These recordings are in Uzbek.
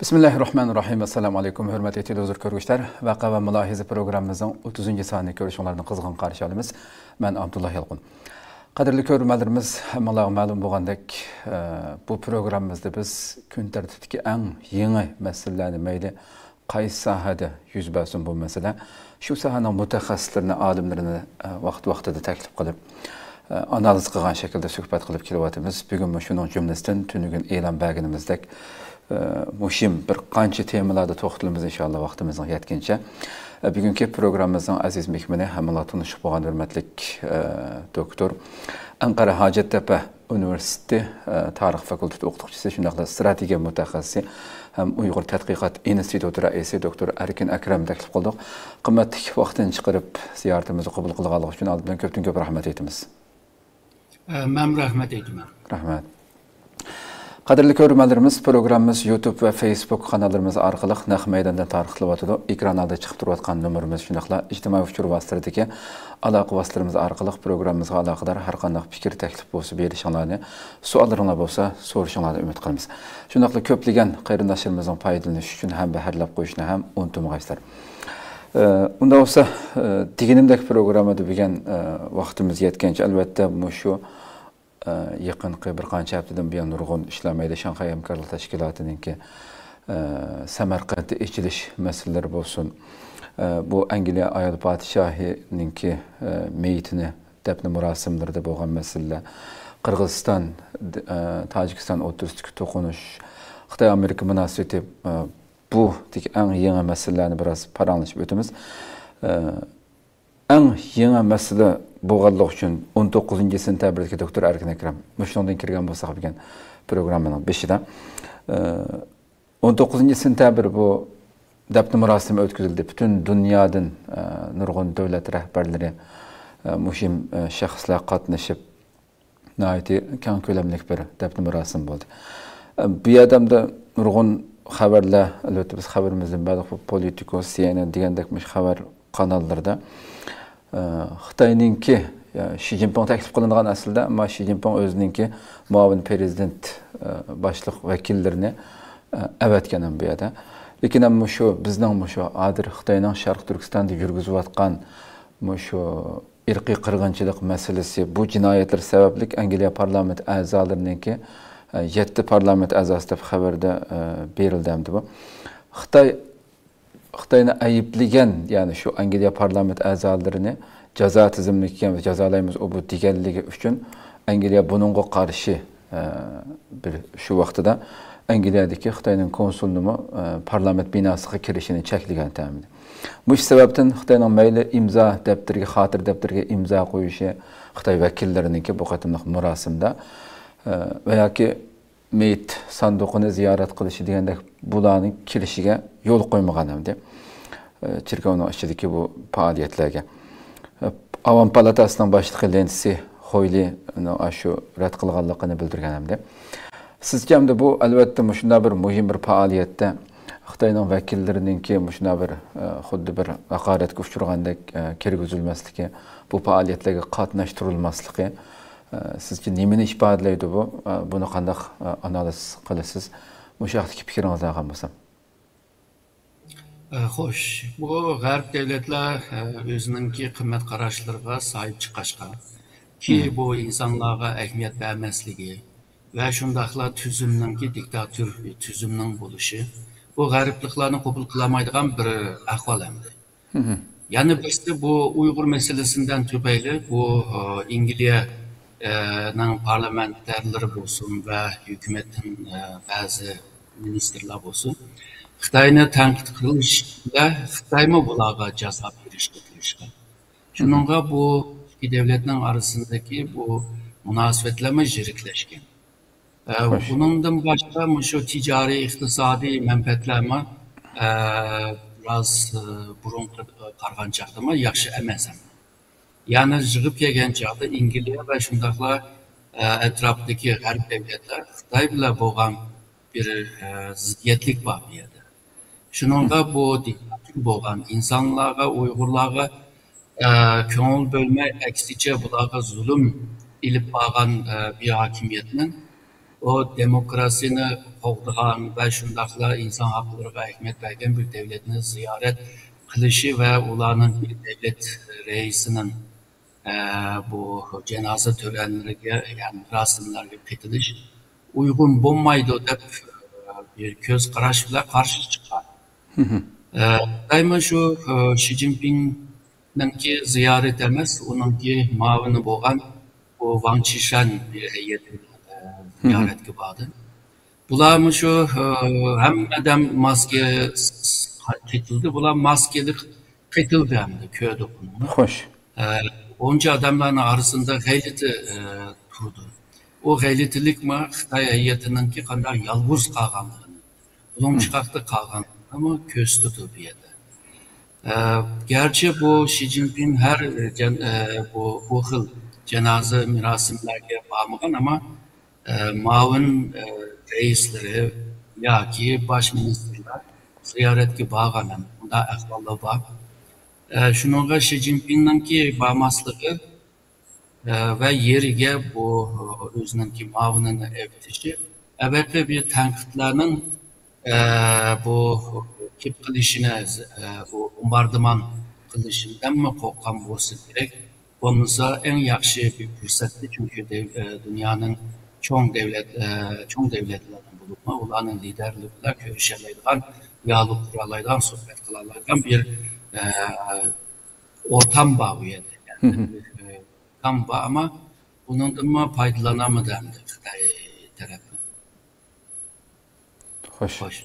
Bismillahirrahmanirrahim. Assalamu alaikum. Hürmetli televizyon görgüçler. Vaka ve mülahize programımızın 30. saniye görüşmelerini kızgın karşı alımız. Ben Abdullah Yalqın. Qadirli görürmelerimiz hemala ma'lum bolgandek bu programımızda biz gün tartibdeki en yeni meselelerini meyli qaysi sahada yüz bersin bu mesele. Şu sahanın mutaxassislerini, alimlerini vaqt-vaqtida taklif qilib analiz qilgan şekilde suhbat qilib kelyapmiz. Bugun şunun cümlesinden tünügün e'lon berganimizdek muhim bir qancha temalarda to'xtalamiz inshaalloh vaqtimizning yetgancha. Bugungi programmamizning aziz mehmoni hammalar tanishib bo'lgan hurmatli doktor Ankara Hacettepe Üniversitesi Tarix Fakültesi o'qituvchisi, shundaqla strategiya mutaxassisi ham Uyg'ur tadqiqot instituti raisi doktor Erkin Akram taklif qildik. Qimmatli vaqtini chiqarib ziyoratimizni qabul qilganligi uchun oldindan ko'pdan-ko'p rahmat aytamiz. Men rahmat aytaman. Rahmat. Qadirli görürmelerimiz programımız YouTube ve Facebook kanallarımız arkalı naq meydandan tarixlıyatdı. Ekranlarda çıkıp duruyatkan numarımız şundaqla ictimai uçur vasıtadaki alaqı vasıtalarımız arkalı programımızga alaqadar har qanday fikir taklif bolsa berişinglarni, suallarınlar bolsa soruşinglarni ümit qilamiz. Şundaqla köpligen qarindoshlarımızın foydalanishi uchun ham baharlab qo'yishni ham unutmaysizlar. Unda olsa deganimdek programda degan vaqtimiz yetgancha albatta shu yaqinqi bir qancha haftadan buyon nurg'un ishlamaydi Shanxay hamkorlik tashkilotininki Samarqandda ichilish masalalari bo'lsin. Bu Angliya ayol podshohininki meyitini dafn marosimlarida bo'lgan masala, Qirg'iziston, Tojikiston o'rtasidagi to'qinish, Xitoy Amerika munosabati, bu eng yangi masalalarni biroz paranglashib o'tamiz. Eng yangi masala bo'lganligi uchun 19 sentyabrdagi doktor Erkin Akram shundan kirgan bo'lsak degan programmaning beshida 19 sentyabr bu dafn marosimi o'tkazildi. Butun dunyodan nurg'un davlat rahbarlari, muhim shaxslar qatnashib nihoyatda keng ko'lamli bir dafn marosimi bo'ldi. Bu yerdamda nurg'un xabarlar, albatta biz xabarimizdan ba'zi Politico, CNN degandek xabar kanallarda Xitoyninki Xi Jinping taklif qilingan aslida, ammo Xi Jinping o'zininki muavin prezident boshliq vakillerini avatgan ham bu yerda. Lekin ham shu bizning shu adir Xitoyning Sharq Turkistonda yurgizayotgan shu irqiy qirg'inchilik masalasi, bu jinoyatlar sababli Angliya parlament a'zolarininki 7 parlament a'zosi deb xabarda berildi hamda bu. Xitoyni ayıplagan, ya'ni shu Angliya parlament a'zolarini jazo tizimligiga jazolaymiz bu deganligi uchun Angliya buningga qarshi bir shu vaqtida Angliyadagi Xitoyning konsulluğu parlament binosiga kirishini cheklagan ta'min. Bu sababdan Xitoyning mayli imzo daftarga, xotir daftarga imzo qo'yishi, Xitoy vakillarininki bu qatimliq marosimda va yoki meyit sanduqini ziyorat qilishi degandek bularning kirishiga yo'l qo'ymagan hamda Çirkevning ichidagi bu faoliyatlarga Avam palatasining boshlig'i Lensi Xoyli shu rad qilganligini bildirgan hamda. Sizga hamda bu albatta shunday bir muhim bir faoliyatda Xitoyning vakillarininki shunday bir xuddi bir haqoratga uchragandek kirgizilmasligi, bu faoliyatlarga qatnashtirilmasligi sizga nimani ifodalaydi bu? Buni qanday analiz qilasiz? Shu haqdagi fikringizni olgan bo'lsam. Xo'sh, bu g'arb davlatlar o'zininki qimmat qarashlariga sahib chiqishga ki bu insonlarga ahamiyat bermasligi va shundaqla tuzumninki diktator tuzumning bo'lishi bu g'arbliklarni qabul qilmaydigan bir ahvol endi. Yana birisi bu Uyg'ur masalasidan tufayli bu Angliya nang parlamentariylari bo'lsin va hukumatning ba'zi ministerlar bo'lsin Xitoyni tanqid qilishda Xitoymi bularga jazo berishga kirishgan. Shuningga bu ikki davlatning orasindagi bu munosabatlar jiriklashgan. Buningdan boshqa shu tijoriy iqtisodiy manfaatlarni biroz burun qargan chaqdimi yaxshi emas. Ya'ni yig'ib kelgan chaqda Angliya va shundaqla atrofdagi g'arb davlatlar Xitoy bilan bo'lgan bir ziddiyatlik bor bu yerda. Shuningga bu diktator bo'lgan insonlarga, Uyg'urlarga ko'ngil bo'lmay, aksicha bularga zulm ilib borgan bir hokimiyatning o demokrasini qoğdigan ve şundaqla insan haklarına ehmiyet vergen bir devletini ziyaret qilishi ve ularning bir devlet reisinin bu cenaze törenleriga, yani rasimlarga ketilish uygun bo'lmaydi deb bir ko'z qarash bilan qarshi chiqqan. Daima şu Xi Jinping'ninki ziyaret emas, uningki muavini bo'lgan bu Wang Qishan bir heyeti ziyaretga bordi. Bular şu hammadan maske ketildi. Bular maskeli ketildi hem de köyde bunu. Xo'sh. Onca adamların arasında gayleti turdu. O gayletilik mi Xitay heyetininki qanday yalğız qalğanlığını, bulunçqaqda qalğanlığını ama köz tutu bir yerde. Gerçi bu Xi Jinping her bu xil cenaze mirasimlerge barmağın ama muavin reisleri ya ki baş ministerler ziyaretki bağlanam. Bunda ahvallı var. Şununla Xi Jinping'ninki barmaslığı ve yeriga bu özününki muavinini evtişi elbette bir tenkitlerinin bu kip qilishini bu bombardıman qilishından mı qo'rqqan bo'lsa kerak. Bo'lmasa eng yaxshi bir fursatdi, çünkü dünyanın çoğun devletlerden bulunma, ularning liderleri bilan ko'rishalaydigan, diyalog quralaydigan, sohbet qilalaydigan bir ortam var bu yerda. Yani, ortam var ama bundan mı faydalanamadı hem de Xitay tarafı. Xo'sh.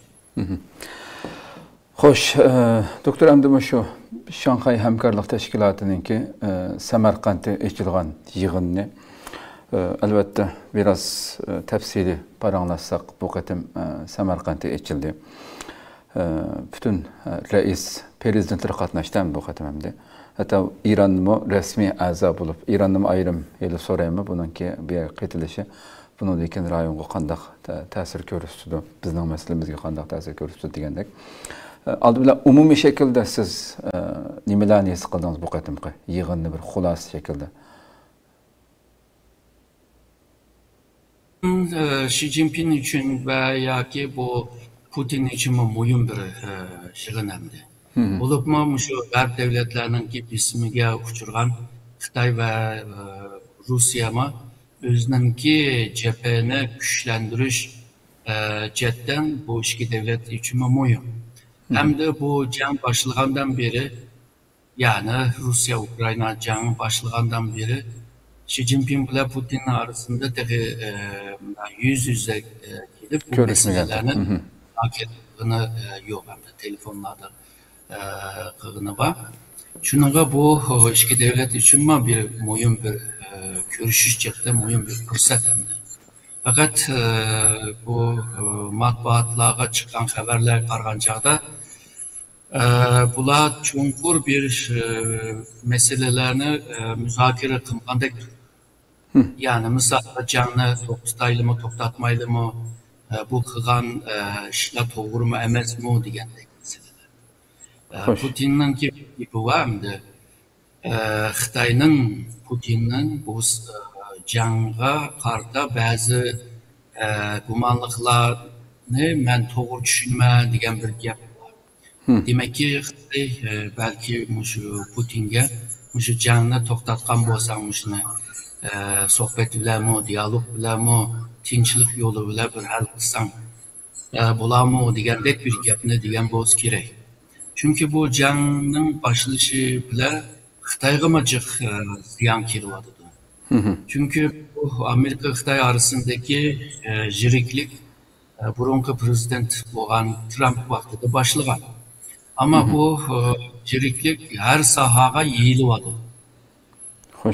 Xo'sh, doktor Amdimo şu Şanghay Hamkorlik Teşkilatı'nınki Samarqandda echilgan yig'inni albatta biraz tafsili paranlaşsak bu qatim Samarqandda echildi. Bütün reis prezidentler qatnaşdı bu qatim hamda. Hatta İran'mı resmi a'zo bo'lib, İran'mı ayrım eli soraymi bununki bir qetilişi. Bunun lekin rayonga qandaq ta'sir ko'rsatdi, bizning masalamizga qandaq ta'sir ko'rsatdi degandek. Aldı bilan umumiy shaklda siz nimalarni his qildingiz bu qatimqi yig'inni bir xulos shaklda? Xi Jinping için veya ki bu Putin için mühim bir yig'in hamdi. Bo'libmi şu G'arb devletlerinin ki ismiga uçurgan Xitay ve Rusya'ma özününki cepheni güçlendiriş cidden bu iki devlet için mühim. Hem de bu can başlığından beri, yani Rusya-Ukrayna canı başlığından beri Xi Jinping ile Putin arasında yüz yüze gelip bu meselelerini hakikaten yok, hem de telefonlarda kığını var. Şununla bu iki devlet için bir mühim bir görüşüş çıktı, mühim bir fırsat hem de. Fakat bu matbuatlara çıkan haberler qarğancaqda bular çuңqur bir meselelerini müzakere qılğandek. Yani mesela canlı to'xtataylı mı, to'xtatmaylı mı, bu qılğan işler to'g'ri mi, emas mi degandek meseleler. Putin'nin ki bu hamda Xitayning Putin'nin bu jangga qarta ba'zi gumonliqlarni men to'g'ri tushunman degan bir gap bor. Demak ki Xitoy balki shu Putinga shu jangni to'xtatgan bo'lsang, shuni sohbet bilanmi, diyalog bilanmi, tinchlik yo'li bilan bir hal qilsang bo'ladimi degandek bir gapni degan bo'lsa kerak. Chunki bu jangning boshlanishi bilan Xitoyga jiq ziyon kelyapti. Çünkü bu Amerika-Xitay arasındaki jiriklik burunki prezident olan Trump vaxtida başlagan. Ama bu jiriklik her sahaga yayılıvadı.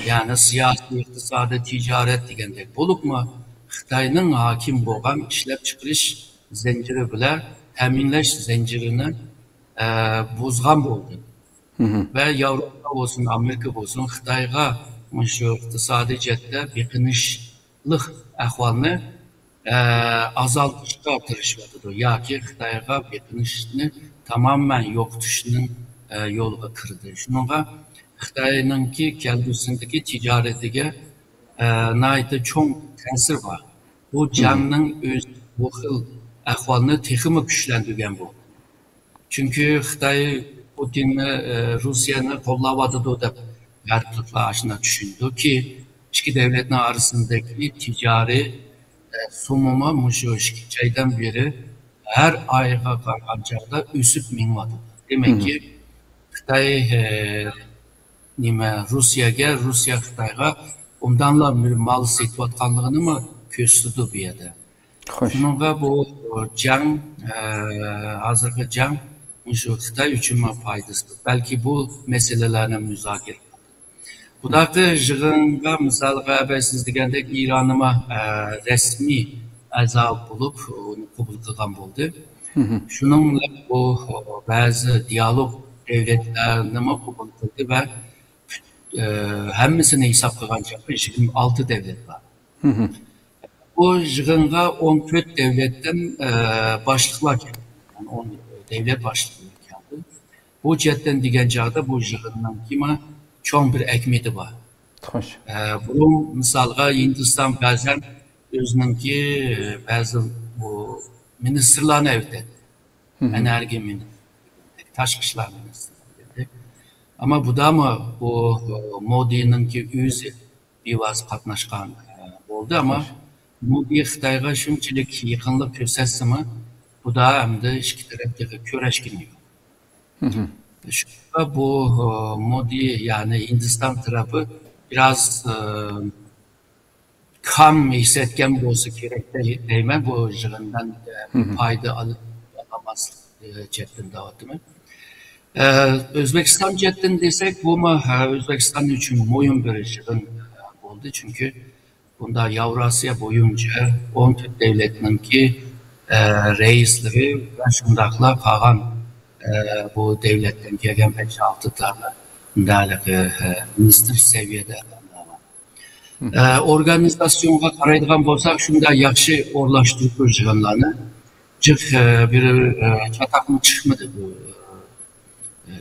Yani siyasi, iqtisadi, ticaret degandek bo'libmi Xitoyning hakim bo'lgan ishlab chiqarish zinciri bilan ta'minlash zincirini buzgan bo'ldi. Ve Avrupa olsun, Amerika olsun Xitoyga şu iqtisadi jihatda beqinishlik ahvolni azaltishga tirishayotdi yoki Xitoyga beqinishni tamoman yo'qotishning yo'liga kirdi. Shunga Xitoyningki kelgusindagi tijoratiga nihoyatda cho'ng ta'sir bor. bu canının öz bu xil ahvalını teximi güçlendirgen bu. Çünkü Xitay Putin'i, Rusya'nı kollavadı da Garplıkla aşına düşündü ki iki devletin arasındaki ticari sumuma muşu çaydan beri her ayga kargancada üsüp minvadı. Demek ki Xitay Rusya Xitayga ondanla bir mal setvatkanlığını mı köstüdü bir yerde. Şununla bu can, hazırki can şu Xitay üçün faydası. Belki bu meselelerine müzakere. Bu da ki jığınga misalga siz degende İran'ıma resmi azal bulup onu kabul kılgan oldu. Şununla bu bazı diyalog devletlerini kabul kıldı ve hemmisini hesap kılınca 26 devlet var. Bu jığınga 14 devletten başlıklar geldi. Yani 10 devlet başlıkları geldi. Bu cidden digencada bu jığından kime çok bir ekmeti var. Bunun misalga Hindistan bazen özününki bazı bu ministerlarını evde. Enerji ministeri, taşkışlar ministeri. Ama bu da mı bu Modi'ninki özü bir vaz katnaşkan oldu ama Modi Xitayga şunçilik yakınlık körsetse mi bu da hem de iki taraftaki köreşkiniyor. Şurada bu Modi yani Hindistan tarafı biraz kam hissetken olsa gerek değil mi? Bu jığından fayda alamaz ceddinde değil mi? Özbekistan ceddin desek bu mu Özbekistan için muhim bir jığın oldu çünkü bunda Yavrasya boyunca 10 devletinin ki reisleri ve şundakla kalan bu devletten gelen 5-6 tane minister seviyede var. Organizasyonga qaraydigan bolsak, şunda yaxshi o'rlashtirib jığınlarını. Bir çatakmı çıkmadı bu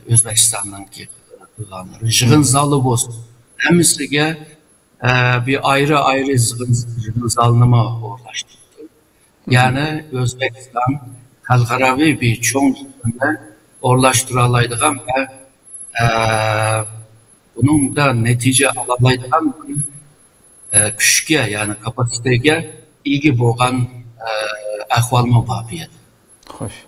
Özbekistan'daki jığınları. Jığın zalı bolsun. Hemisiga bir ayrı jığın zalını o'rlashtirdi. Yani Özbekistan xalqaraviy bir çoğun jığında o'rlashtıralaydigan ve bunun da netice alalaydigan küçükge yani kapasiteye ilgi boğan ahvalma babiyet.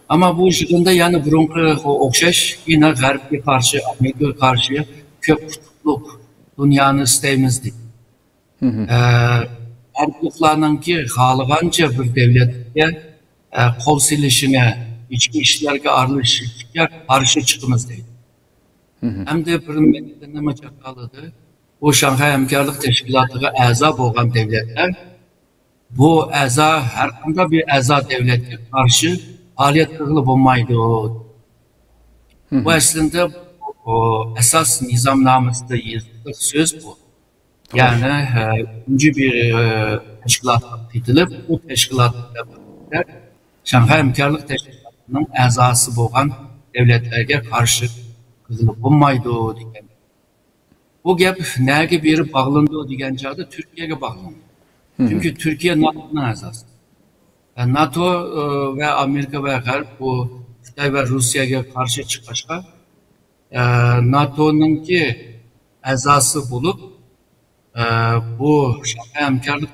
Ama bu jığında yani burunqı okşaş yine G'arbga karşı, Amerika'ya karşı köp kutupluk dünyanı isteyimizdi. G'arbliklarınki xalıganca bir devletke kol silişine, içki işlerge aralashishga karşı çıkımız deydi. Hem de bir metneme çakalıdı. Bu Şanghay Hamkorlik Teşkilatı'na a'zo bo'lgan devletler bu a'zo her qanday bir a'zo devletga karşı faaliyet qilib bo'lmaydi. Bu aslında esas nizamnamesinde yazılı söz bu. Yani ikinci bir teşkilat edilip bu teşkilatda Şanghay Hamkorlik Teşkilatı'nın a'zosi bo'lgan devletlerge karşı qilib bo'lmaydi degan. Bu gap nereye bir bağlandı diyen çağda Türkiye'ye bağlandı. Çünkü Türkiye NATO'nun a'zosi. NATO ve Amerika ve Garp bu Xitay ve Rusya'ya karşı çıkışka NATO'nunki a'zosi bulup bu Şanghay Hamkorlik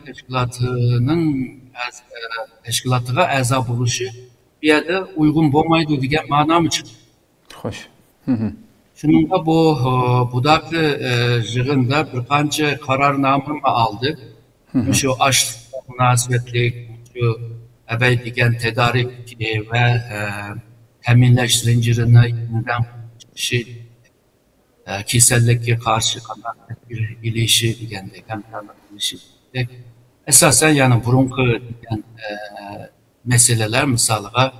Teşkilatı'na a'zo buluşu bir yerde uygun bo'lmaydi degan ma'no mı çıktı? Hoş. Şununla bu budaklı jığında bir qancha kararname aldı. Şu açlık münasebetlik, şu ebey degan tedarik ve teminleş zincirini yeniden kesellikке karşı bir ilişki degandek esasen yani burunqı degan meseleler misalga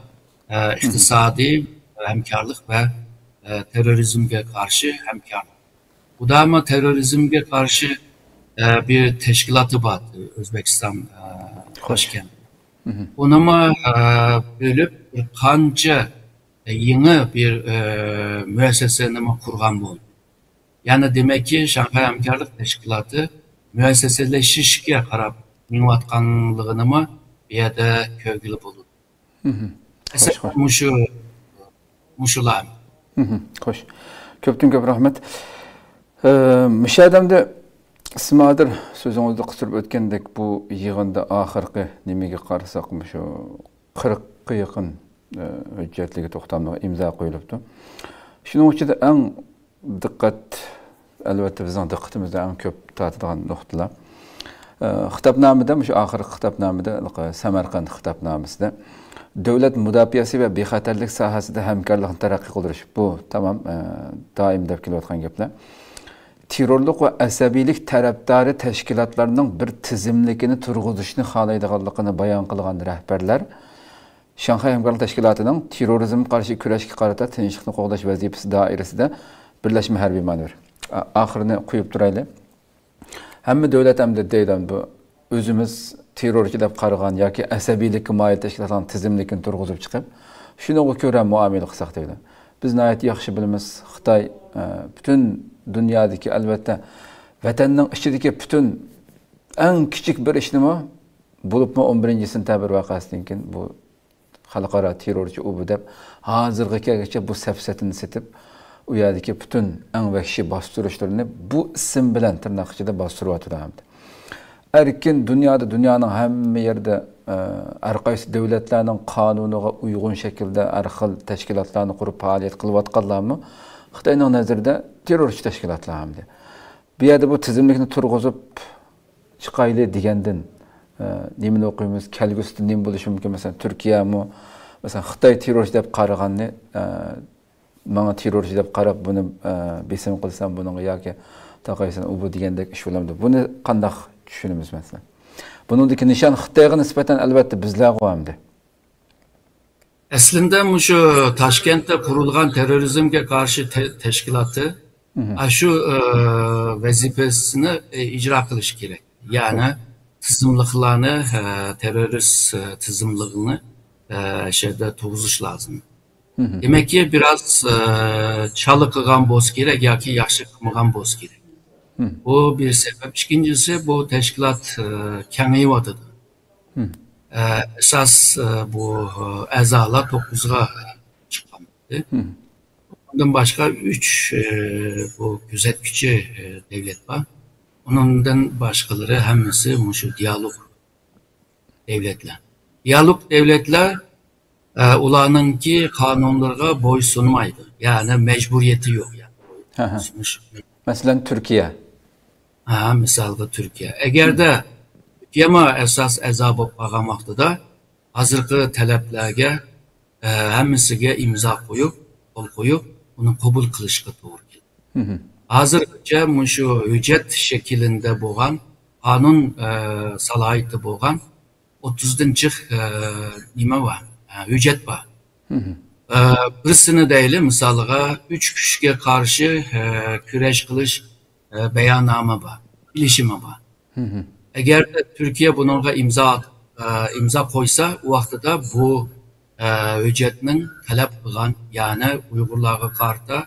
iqtisadi hamkorlik ve terörizmge karşı hemkarlık. Bu da ama terörizmge karşı bir teşkilatı var Özbekistan başkenti. Onu mu bölüp kanca yeni bir müesseseni mi kurgan bu? Yani demek ki Şanghay Hamkorlik Teşkilatı müesseseleşişke karab miniyotganligini mi bu yerda ko'rgili bo'ladi. Xo'sh, xo'sh. Muşular. Xo'sh. Ko'pdan ko'p rahmat. Müşahidamda ismadir so'zingizda qistirib o'tgandek bu yig'inda oxirgi nimaga qarasak shu 40 ga yaqin hujjatlarga to'xtamliq imzo qo'yilibdi. Shuning ichida eng diqqat albatta bizning diqqatimizda eng ko'p tortadigan nuqtalar. Xitobnomada shu oxirgi xitobnomada Samarqand xitobnomasida davlat mudofaasi va bexatarlik sohasida hamkorlikni taraqqiy qildirish bu tamom doim deb kelayotgan gaplar. Terrorlik va asabiylik tarafdori tashkilotlarning bir tizimligini turg'izishni xohlaydiganligini bayon qilgan rahbarlar Shanxay Hamkorlik Tashkilotining terrorizm qarshi kurashga qarata tinchlikni qo'g'dash vazifasi doirasida birlashma harbiy manevr. Oxirini qo'yib turaylik. Hamma davlat hamda deydi bu o'zimiz terrorchi deb qaragan yoki asabiylikka moyil tashkilotlarning tizimligini turg'izib chiqib, shunga ko'ra muomala qilsak deydi. Biz nihoyat yaxshi bilamiz, Xitoy butun dunyodagi albatta vatanning ichidagi butun eng kichik bir ishnimi bo'libmi 11-sentabr voqeasidan keyin bu xalqaro terrorchi u deb hozirgacha bu safsatini setib u yerdagi butun eng vahshiy bostirishlarni bu ism bilan tirnoq ichida bostiryapti. Erkin dunyoning hamma yerda har qaysi davlatlarning qonuniga uyg'un shaklda har xil tashkilotlarni qurib faoliyat qilayotganlarmi Xitoyning nazarida terrorchi tashkilotlar hamda. Bu yerda bu tizimlikni turg'izib chiqayli degandan nimani o'qiymiz, kelgusida nima bo'lishi mumkin? Masalan, Turkiyami, masalan, Xitoy terrorchi deb qaraganni mana terrorchi deb qarab buni besim qilsam buning yoki taqaysan u bu degandek ish bo'lamdi. Buni qanday tushunamiz masalan? Buningdagi nishon Xitoyga nisbatan albatta bizlarga hamda. Aslında şu Toshkentda qurilgan terrorizmga qarshi tashkiloti shu vazifasini ijro qilish kerak. Ya'ni tizimliklarni terrorist tizimligini şeyde tug'izish lozim. Demek ki biraz çalı qilgan bo'lsa kerak yoki yaxshi qilmagan bo'lsa kerak. Bu bir sebep. İkincisi bu tashkilot kengayyotir. Esas bu a'zolar 9'ga chiqqandi. Bundan başka 3 bu gözetkici devlet var. Ondan başkaları hemisi şu diyalog devletler. Diyalog devletler ulanınki kanunlara boysunmaydı. Yani mecburiyeti yok yani. Mesela Türkiye. Misalda Türkiye. Eğer de Türkiye esas azabı bağlamakta da hazırki taleplerge hemisiga imza koyup, kol koyup onu kabul kılışka doğru geldi. Hazırca şu hüccet şeklinde boğan, kanun salahiyeti boğan 30. nime var, hüccet var. Birisini değil, misalga 3 kişiye karşı küreş kılış beyanname var, bilişime var. Eğer de Türkiye bununla imza koysa, o vaxtıda bu hüccetinin talep kılan, yani Uygurlarga karta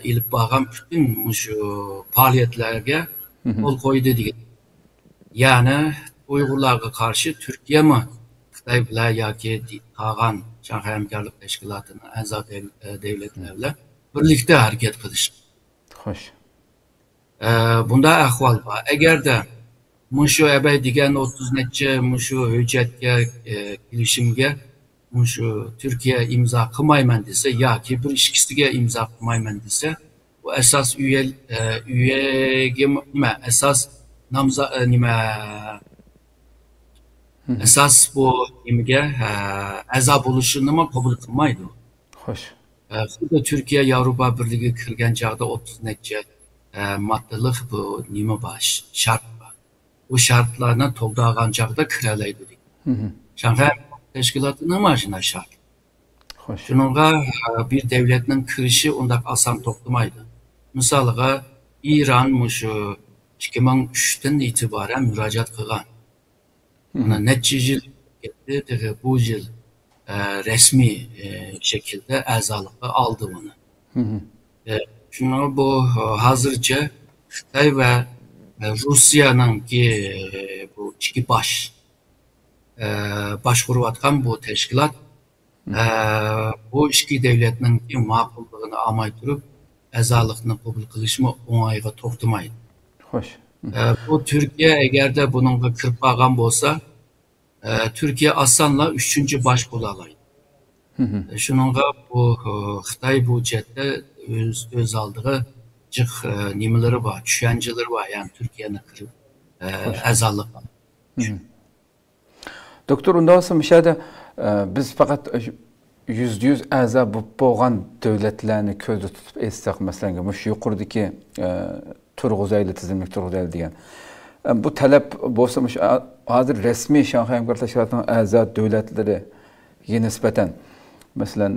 ilip bağlan bütün şu faaliyetlerge kol koydu diye. Yani Uygurlarga karşı Türkiye mi Xitoy bilan yoki qolgan Shanxay Hamkorlik Tashkilotining a'zo davlatlarla birlikda harakat qilish. Xo'sh. Bunda ahvol bor. Agarda mushu abay degan 30 necha mushu hujjatga kelishimga mushu Turkiya imzo qilmayman desa yoki bir ikkisiga imzo qilmayman desa, bu asas uyaga nima asas namza nima esas bu nimaga a'zo bo'lishini qabul qilmaydi. Xo'sh. Xuddi Turkiya Yevropa Birligiga kirgan chog'da 30 necha moddalik bu nima bor, shart bor. Bu shartlarni to'ldirgan chog'da kira oladi. Shanxay tashkilotining mana shart. Xo'sh. Shunga bir davlatning kirishi unda oson to'xtamaydi. Misoliga İran mushu 2003dan e'tiboran murojaat qilgan. Buna neçe yıl gitti, bu yıl resmi şekilde a'zolikqa aldı bunu. Şunu bu hazırca Xitoy ve Rusiyanın ki bu iki başkuruvatkan bu teşkilat bu iki devletinin ki maqulluğunu amay durup əzalıqını qabul qilishmi oңайga to'xtamaydi. Xoş. Bu Türkiye eğer de bununla kırıp bağlan olsa Türkiye asanla üçüncü baş bulalaydı. Şununla bu Xitay bu cette öz aldığı cık nimeleri var, düşünceleri var yani Türkiye'nin kırıp əzalık. Doktor, ondan sonra müşahede biz fakat %100 əza bu boğan devletlerini közde tutup etsek mesela muş yukarıdaki Turguzaylı tizimlik Turguzaylı diyen. Bu talep bolsamış hazır resmi Şanghay Hamkorluk Teşkilatı'nın əza devletleri yeni nispeten mesela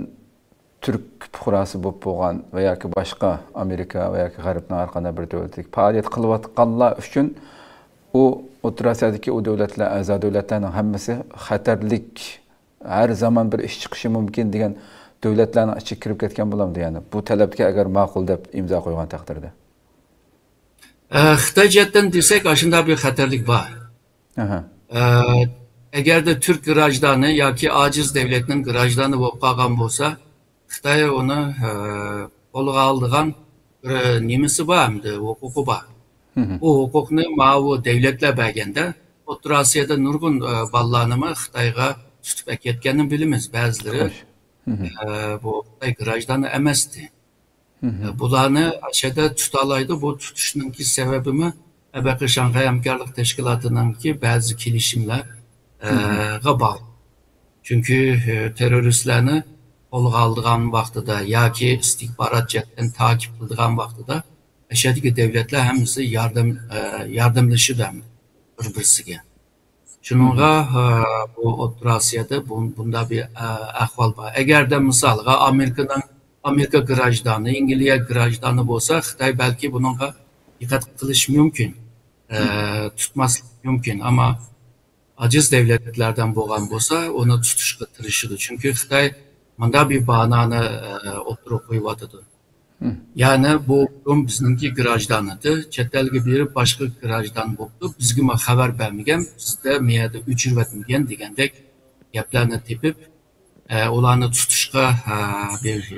Türk fuqarası bu boğan veya ki başka Amerika veya ki Garip'in arkanda bir devletlik faaliyet kılıvatqanlar üçün o Asya'daki o devletler, əza devletlerinin hemmesi xatarlik her zaman bir iş çıkışı mümkün diyen devletlerin açık kirip ketken bulamdı yani. Bu talepke eğer makul dep imza koygan takdirde. Xitay cetten desek aşında bir xatarlik var. Eğer de Türk grajdanı ya ki aciz devletinin grajdanı bolup kalgan bolsa, Xitay onu koluga aldığan bir nimesi var mıydı, hukuku var. O hukukunu mavu devletler bergende, Otur Asya'da nurgun ballanımı Xitayga tutup eketkenini bilimiz. Bazıları bu Xitay grajdanı emesti. Bularını aşağıda tutalaydı. Bu tutuşununki sebebimi belki Şanghay Hamkorluk Teşkilatı'nın ki bazı kilişimler bağlı. Çünkü teröristlerini koluga aldığan vaxtıda ya ki istihbarat cetten takip kıldığan vaxtıda aşağıdaki devletler hemisi yardımlaşır bir-birisiga. Şununla bu Otur Asya'da bunda bir ahval var. Eğer de misalga Amerika grajdanı, İngiliz grajdanı olsa Xitay belki bununla dikkat kılış mümkün. Tutması mümkün ama aciz devletlerden boğan olsa onu tutuşqa tırışıdı. Çünkü Xitay manda bir bananı oturup koyuvadıdı. Yani bu bizimki grajdanıdır. Çetelgi biri başka grajdan boktu. Bizgime haber vermegen, bizde miyade üçürvetmegen degandek gaplarni tepip ularni tutuşqa bir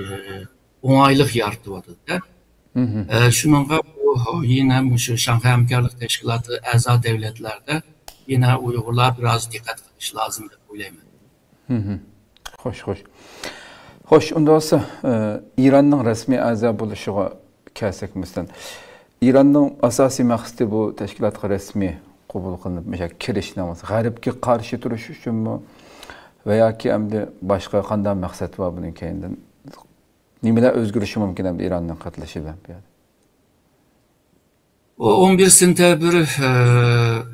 oңайлық yaratıvadı. Şununla bu yine şu Şanghay Hamkorluk Teşkilatı əza devletlerde yine Uygurlar biraz dikkat kılış lazım deb o'ylayman. Hoş. Hoş, ondan olsa İran'ın resmi əza buluşuğa kelsak mesela. İran'ın asasi maqsadi bu teşkilatga resmi qabul qilinib, kirish namazı. Garipke karşı duruş üçün mü? Veya ki emdi başka qanday maqsad var bunun keyinden? Nimeler özgürüşü mümkün emdi İran'dan qatılışı bilen? O 11 sentabr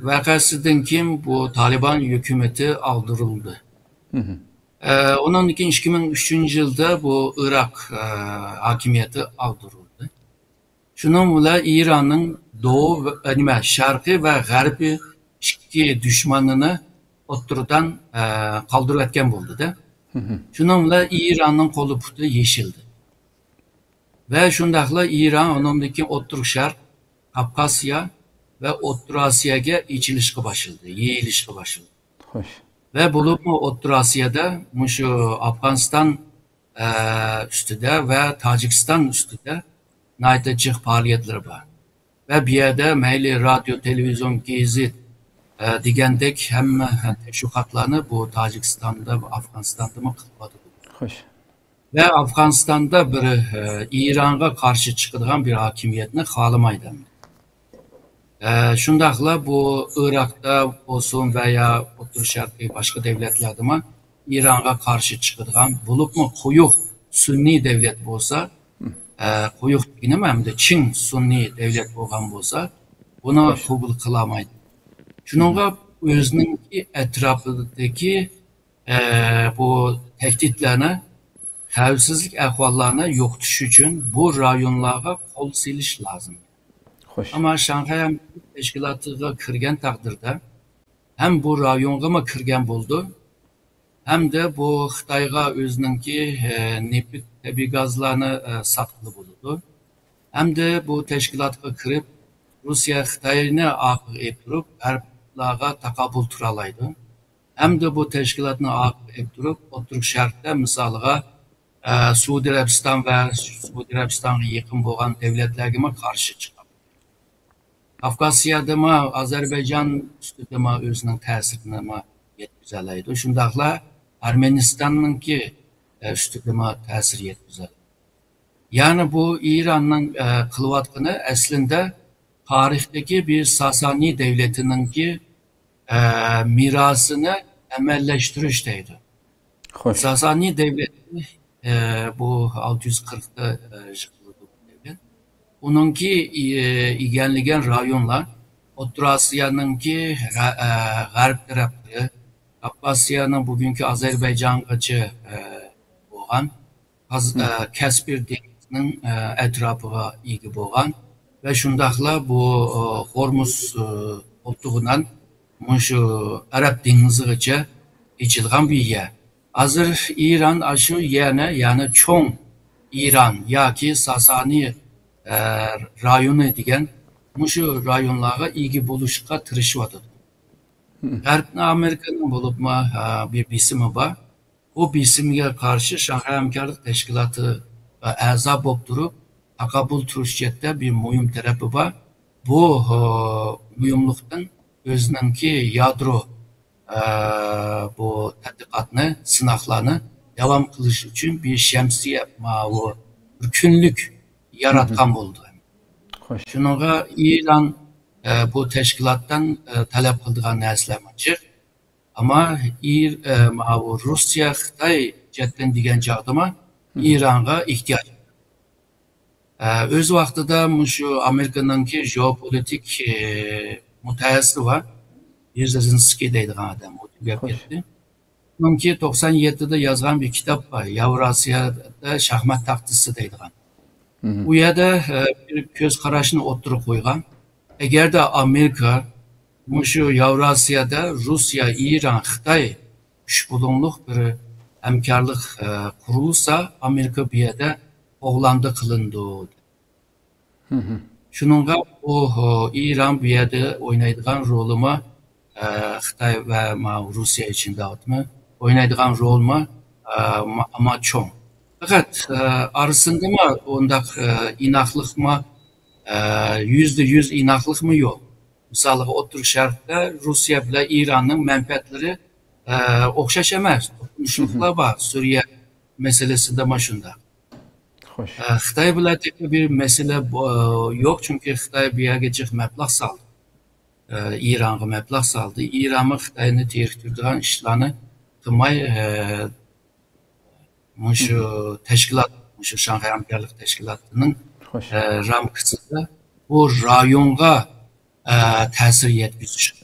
vakasından kim bu Taliban hükümeti aldırıldı. Onun için 2003 yılda bu Irak hakimiyeti aldırıldı. Şununla İran'ın doğu, şarkı ve garbi iki düşmanını oturudan kaldırıp etken buldu da. Şununla İran'ın kolu putu yeşildi. Ve şundakla İran onundaki oturuk şark, Kafkasya ve Otur Asya'ya içilişki başladı, yeğilişki başladı. Hoş. Ve bulup mu Otur Asya'da şu Afganistan üstüde ve Tacikistan üstüde naytacık faaliyetleri var. Ve bir yerde meyli radyo, televizyon, gezi digendek hem teşvikatlarını bu Tacikistan'da ve Afganistan'da mı kılmadı. Hoş. Ve Afganistan'da bir İran'a karşı çıkılan bir hakimiyetini xalamaydı. Şundakla bu Irak'ta olsun veya Otur Şarkı başka devletlerde mi İran'a karşı çıkılan bulup mu koyuk Sünni devlet olsa koyuk dinlemem de Çin Sünni devlet olan olsa bunu kabul kılamaydı. Şununla özünün etrafındaki bu tehditlerine, xavfsizlik ahvallarına yok düşüş için bu rayonlara kol siliş lazım. Hoş. Ama Şanghay Hamkorluk Teşkilatı'na kirgen takdirde hem bu rayonga mı kirgen buldu hem de bu Xitayga özününki nefit tabi gazlarını satkılı buldu. Hem de bu teşkilatga kirip Rusiya Xitoyni aqib turib, G'arblarga taqabul turalaydi. Hamda bu tashkilotni aqib turib, O'rta Sharqda misoliga Suudi Arabiston va Suudi Arabistonga yaqin bo'lgan davlatlarga qarshi chiqadi. Kafkasiyada Ozarbayjon ustida o'zining ta'sirini yetkazadi. Shundaqla Armanistonninki ustida ta'sir yetkazadi. Yani bu İran'ın kılıvatını aslında tarihteki bir Sasani devletininki mirasını emelleştirişteydi. Hoş. Sasani devleti bu 640'da yıkıldı bu devlet. Onunki igenligen rayonlar Orta Asya'nınki garip tarafları, Kafkasya'nın bugünkü Azerbaycan'gacha olan Kaspir denizinin etrafıga ega bo'lgan ve şundaqla bu Hormuz otlug'undan shu Arab dengizigacha ichilgan bir yer. Hazır İran aşı yerine yani cho'ng İran yoki Sasani rayoni degan shu rayonlarga ega bo'lishga tirishyapti. G'arbni Amerikaning bo'lib bir bisimi bor. O bisimga karşı Şanghay Hamkorlik Teşkilatı a'zo bo'lib turib, taqabul turishda bir muhim tarafi bor. Bu muhimlikdan o'zininki yadro bu tadqiqotni, sinoqlarni davom qilish uchun bir shamsiya bir kunlik yaratgan bo'ldi. Shunga İran bu tashkilotdan talab qilgan narsalar mavjud. Ama Rusya, Xitoy chetdan degan chog'da İran'a ihtiyoj. O'z vaqtida shu Amerikaningki jeopolitik mutaxassisi var. Brzezinski deydigan odam o'tib ketdi. Uningki 97'da yozgan bir kitap var. Yevrasiyada shaxmat taxtisi deydigan. U yerda bir ko'z qarashini o'ttirib qo'ygan. Agarda Amerika shu Yevrasiyada Rusya, İran, Xitoy uch bulunluq bir hamkorlik qurilsa, Amerika bu yerda oğlandı qilindi. Shuningga o İran bu yerda o'ynaydigan rolimi Xitoy va Rusya ichida o'ynaydigan rolmi ama cho'ng. Faqat arasında undaq inoqlikmi %100 inoqlikmi yo'q. Misal O'rta Sharqda Rusya bilan İran'ın menfaatleri o'xshash emas. To'qnashuvlar bor. Suriya meselesinde shunda. Xitoy bilan bir mesele yok çünkü Xitoy bu yerga jiq mablag' soldi. İran'a mablag' soldi. İran Xitoyni teriktirgan ishlarni qilmay shu tashkilot, shu Şanghay Hamkorlik Teşkilatı'nın ramkasida bu rayonga ta'sir yetkazish.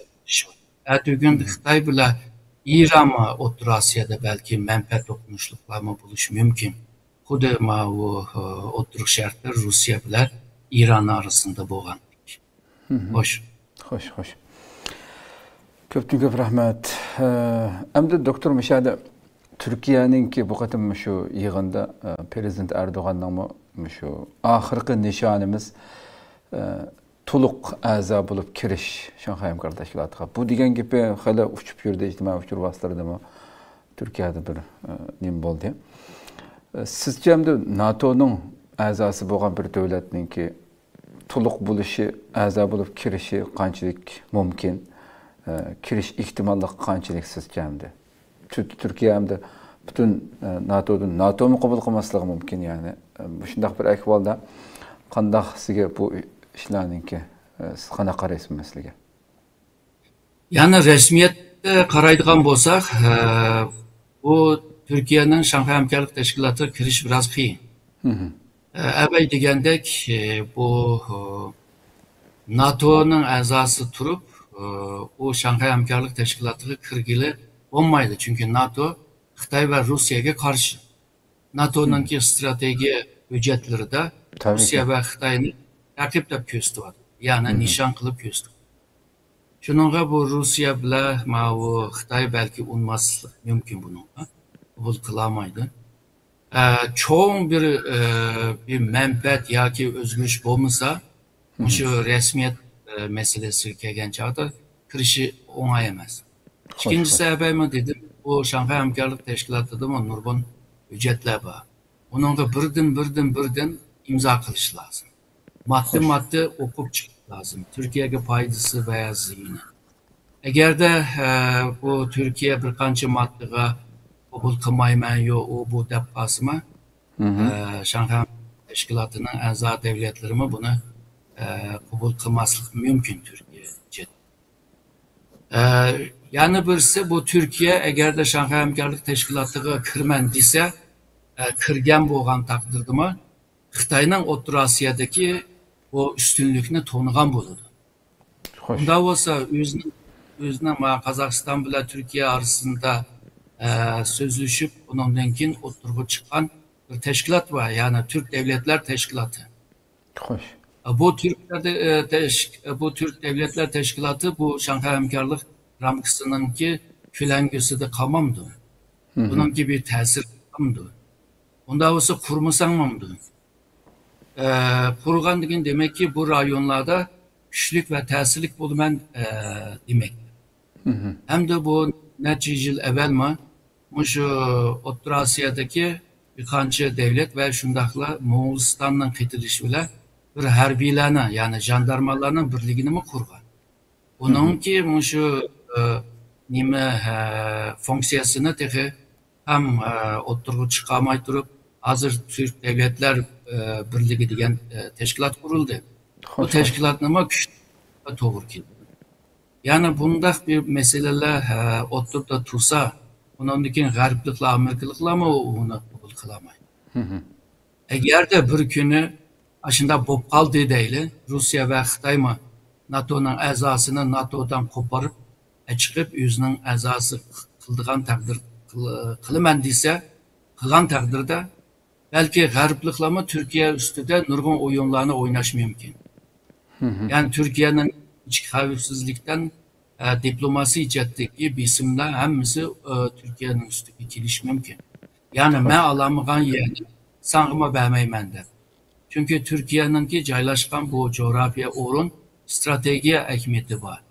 Bugun Xitoy bilan İran O'rta Osiyoda balki manfaat to'qnashuvlar bo'lishi mumkin. Xuddi O'rta Sharqda Rusya bilan İran arasında bo'lgan. Xo'sh. Ko'p rahmat. Endi doktor Mishada Türkiye'ninki bu qatim shu yig'inda Prezident Erdo'g'anning shu oxirgi nishonimiz to'liq a'zo bo'lib kirish Şanghay Hamkorlik Teşkilatı'ga. Bu degan gapi hali uchib yurdi, ijtimoiy uchur vositalarida Türkiye'de bir nim bo'ldi. Sizce endi NATO'ning a'zosi bo'lgan bir davlatninki to'liq bo'lishi, a'zo bo'lib kirishi qanchalik mumkin? Kirish ehtimollik qanchalik sizce endi? Türkiye endi bütün NATO'ni qabul qilmasligi mumkin, ya'ni shunday bir ahvolda qanday sizga bu ishlarninki siz qanaqa qaraysiz masalaga? Yani resmiyetde qaraydigan bo'lsak, bu Türkiye'nin Şanghay Hamkorlik Teşkilatı kirish biraz qiyin. Abay degandek bu NATO'nun a'zosi turib, o Şanghay Hamkorlik Teşkilatı'ga kirgili olmaydı. Çünkü NATO Xitoy ve Rusya'ya karşı. NATO'nunki strateji hücretleri de Rusya ve Xitoyni taqiblab ko'rsatadi. Yani nishon qilib ko'rsatadi. Shuningga bu Rusya bilan Xitoy balki unmaslik mumkin buni. Qabul qilolmaydi. Cho'ng bir menfaat yoki o'zgarish bo'lmasa, shu rasmiyat meselesi kelgan chog'da kirishi o'ng'ay emas. İkinci sebebim dedim, bu Şanghay Hamkorlik Teşkilatı'da nurg'un hujjatlar bor. Buningga birdan imzo qilish lozim. Maddi o'qib chiqish lozim. Turkiyaga foydasi va ziyoni. Agarda bu Turkiya bir qancha moddaga qabul qilmayman yo bu deb qolsa, Şanghay Teşkilatı'nın a'zo davlatlari buni qabul qilmaslik mumkin Turkiya. Yani birisi bu Türkiye eğer de Şanghay Hamkorlik Teşkilatı'na kirmen dese, kirgen bo'lgan taqdirdimi, Xitoyning O'rta Osiyodagi o üstünlükni to'nigan bo'ladi. Unda bo'lsa o'zining Qozog'iston bilan Türkiye arasında sözleşip ondan keyin o'tirg'i chiqqan bir teşkilat var. Yani Türk Devletler Teşkilatı. Xo'sh. Bu Türk Devletler Teşkilatı bu Şanghay Hamkorlik ramkasınınki külengüsüde kalmamdı. Bununki bir tesir kalmamdı. Onda olsa kurmasanmamdı. Kurgan demek ki bu rayonlarda güçlük ve tesirlik bulman demek. Hem de bu neçe yıl evvel mi şu Orta Asya'daki birkaç devlet ve şundakla Moğolistan'dan getirişiyle bir harbiylerine yani jandarmalarının birliğini mi kurgan? Onunki şu nime fonksiyasını tehi hem oturgu çıkamay durup hazır Türk Devletler Birliği diyen teşkilat kuruldu. Bu teşkilat nima güçlü doğru ki. Yani bunda bir meseleler oturda tursa onundaki gariplikle Amerikalıkla mı onu kabul kılamay. Eğer de bir günü aşında bob kaldı değil Rusya ve Xitay mı NATO'nun azasını NATO'dan koparıp çıkıp yüzünün azası kıldığan takdir kılımen dese kılan takdirde belki gariplikle Türkiye üstüde nurgun oyunlarını oynaş mümkün. Yani Türkiye'nin iç havifsizlikten diplomasi icatdaki bisimler hemisi Türkiye'nin üstüne giriş mümkün. Yani ben alamıgan yerini sanğıma vermeymen de. Çünkü Türkiye'nin ki caylaşkan bu coğrafya orun stratejiye ehemmiyeti var.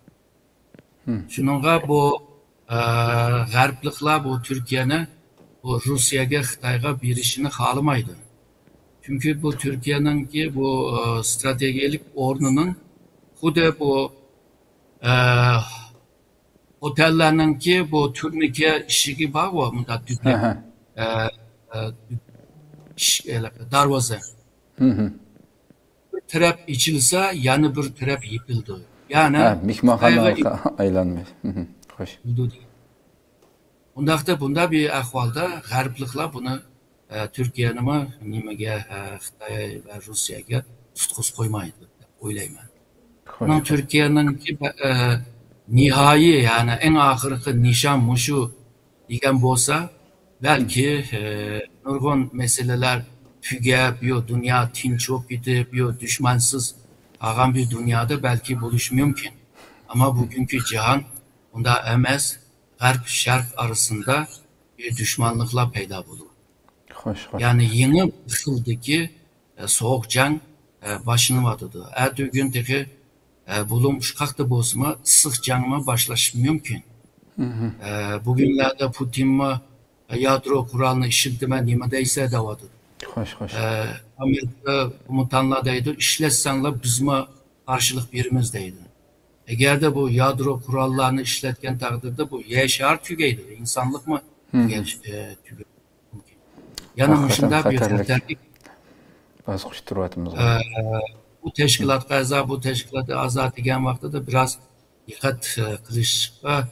Şununla bu gariplikler bu Türkiye'nin bu Rusya'ya, Xitay'a birişini kalamaydı. Çünkü bu Türkiye'nin ki bu stratejik ornunun hude bu otellerinin ki bu turnike işi var o müddet darvaza. Bir taraf içilse yanı bir taraf yıkıldı. Yani mihmanxonaga aylanmış. Xo'sh. Bunda bir ahvalda g'arbliklar buni Turkiyani nimaga Xitoy va Rossiyaga tutquz qo'ymaydi deb o'ylayman. Bunun Turkiyaning nihoyi yani en oxirgi nishon mushu degan bo'lsa, belki nurg'un meseleler tugab, yo dünya tinch bo'lib ketib, yo düşmansız qolgan bir dünyada belki buluş mümkün. Ama bugünkü cihan bunda emas, Garp Şark arasında bir düşmanlıkla peyda bulur. Yani yeni yıldaki soğuk can başını vardı. Ertesi gündeki bulum şıkaktı bozma sık canıma başlaş mümkün. Bugünlerde Putin mi yadro kuralını işitme nimedeyse de vardı. Amerika komutanlardaydı. İşletsenle bizme karşılık birimizdeydi. Eğer de bu yadro kurallarını işletken takdirde bu yaşar tügeydi. İnsanlık mı tügeydi? Yanılmışında bir xatarlik. Bu teşkilat gaza, bu teşkilatı azat eden vakti de biraz dikkat kılışma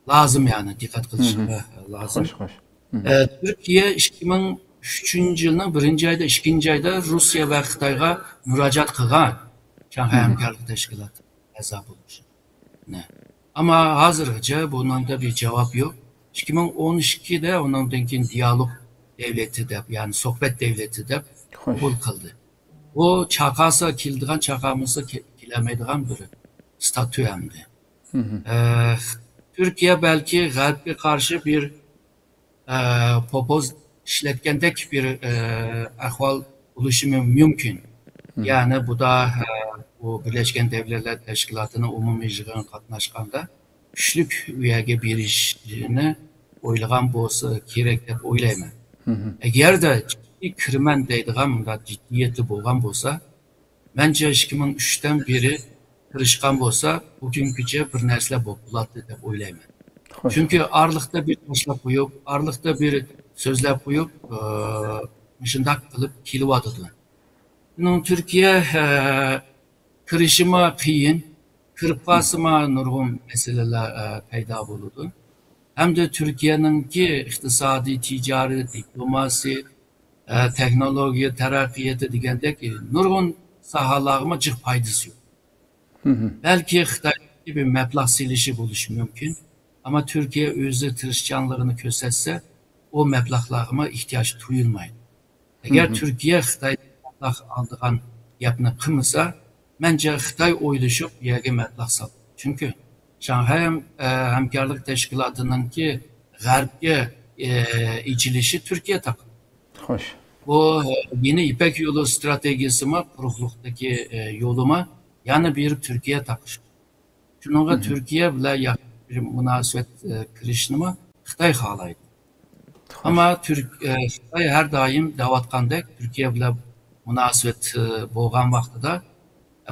lazım yani. Dikkat kılışma lazım. Türkiye 2003 yılının 1. ayda, 2. ayda Rusya ve Xitay'a müracaat kılgan. Şanghay Hamkorlik Teşkilatı hesap olmuş. Ne? Ama hazırca bunun da bir cevap yok. 2012'de onun denkin diyalog devleti de yani sohbet devleti de kabul kıldı. O çakası kildiğen çakamızı kilemediğen bir statü hemdi. Türkiye belki Garp'e karşı bir popoz işletkendeki bir ahval oluşumu mümkün. Yani bu da o Birleşken Devletler Teşkilatı'nın umumiy yığın qatnaşqanda güçlük üyəge berişini oylagan bolsa kerek dep oylayman. Eğer de ciddi kirmen deydigan ciddiyeti bolgan bolsa, bence 2003'ten beri kırışkan bolsa, bugünküce bir näsle boladı dep oylayman. Çünkü arlıkta bir taşlap koyup, arlıkta bir sözlep koyup, şundak kılıp kilivadıdı. Bunun Türkiye kırışıma kıyın, kırpasıma nurgun meseleler peyda buludu. Hem de Türkiye'nin ki iktisadi, ticari, diplomasi, teknoloji, terakkiyeti degендek nurgun sahalarıma cık paydası yok. Belki Xitay gibi meblağ silişi buluş mümkün. Ama Türkiye özü tırışçanlarını kösetse o meblağlarıma ihtiyaç duyulmaydı. Eğer Türkiye Xitay'dan meblağ aldığan yapını kımısa, bence Xitay oyluşup yerge meblağ saldı. Çünkü Şanghay Hamkarlık Teşkilatı'nın ki Garb'e içilişi Türkiye takımı. Hoş. Bu yeni İpek yolu stratejisime, kurukluktaki yoluma yani bir Türkiye takışı. Şununla Türkiye bile yakın bir münasebet kirişinimi Xitay xalaydı. Ama Xitay her daim davatqandek Türkiye bile münasebet bolgan vaqtida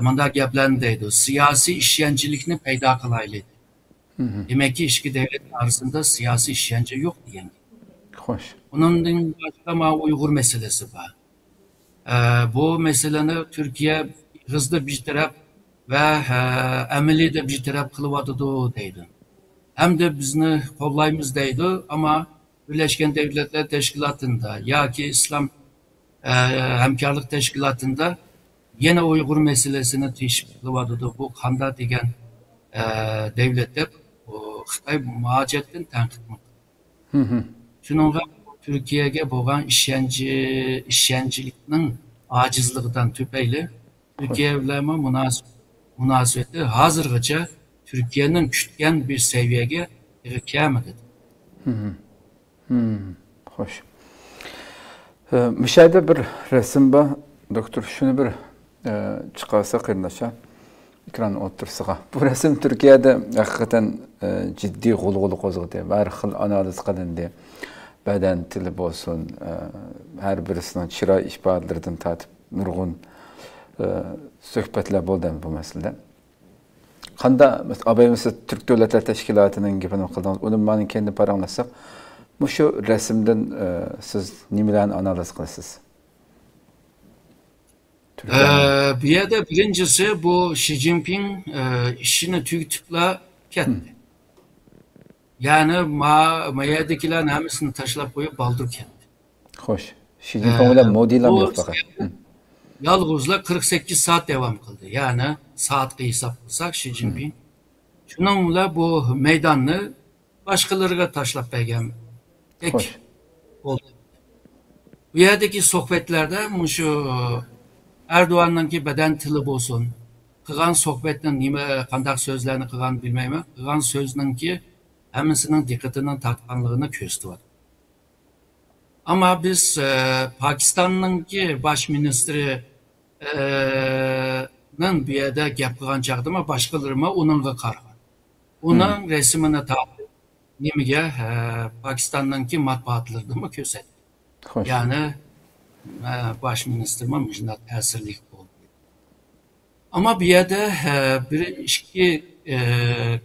manda gaplarni deydi. Siyasi işyancılıkni paydo qilaylik. Demek ki iki devlet arasında siyasi işyence yok diyen. Hoş. Onun başka Uygur meselesi var. Bu meseleni Türkiye hızlı bir taraf ve emeli de bir taraf kılıvadıdı deydi. Hem de bizni kollayımız deydi ama Birleşken Devletler Teşkilatı'nda ya ki İslam Hemkarlık Teşkilatı'nda yine Uygur meselesini teşvik kılıvadıdı. Bu kanda degen devletler Xitay muhacetten tenkit mi? Şununla Türkiye'ye boğan işyancılıkның acizliğinden tüpeyli Türkiye ile münasebeti hazırgıca Türkiye'nin küçülgen bir seviyeye gelmedi. Hoş. Müşahede bir resim var. Doktor şunu bir çıkarsa kırnaşa ekran otursağa. Bu resim Türkiye'de hakikaten ciddi gulgulu kozgıdı. Her xil analiz kılındı. Beden tili bolsun, her birisinin çıra işbahlarından tatip nurgun söhbetler boldu bu meselede. Kanda mesela Türk Devletler Teşkilatı'nın gibini kıldınız. Onun bana kendi paranlasak, bu şu resimden siz nimelerini analiz kılısınız? Bir yerde birincisi bu Xi Jinping işini tüktükle kendi. Yani mayadakilerin hepsini taşlap koyup baldır kendi. Hoş. Xi Jinping'le modiyla mı yok fakat? Yalgızla 48 saat devam kıldı. Yani saat hesap kılsak Xi Jinping. Şununla bu meydanını başkalarına taşlap bergen tek oldu. Bu yerdeki sohbetlerde şu Erdoğan'ın ki beden tili bolsun. Kıgan sohbetten nime kandak sözlerini kıgan bilmeyme. Kıgan sözünün ki hemsinin dikkatinin tatkanlığını köstü var. Ama biz Pakistan'ın ki baş ministri'nin bir yerde gap kıgan çağdığıma başkalarıma onunla karşı. Onun resmini tabi nimige Pakistan'ın ki matbaatlarını köset. Yani baş ministrime müjdat tesirlik oldu. Ama bir yerde bir iki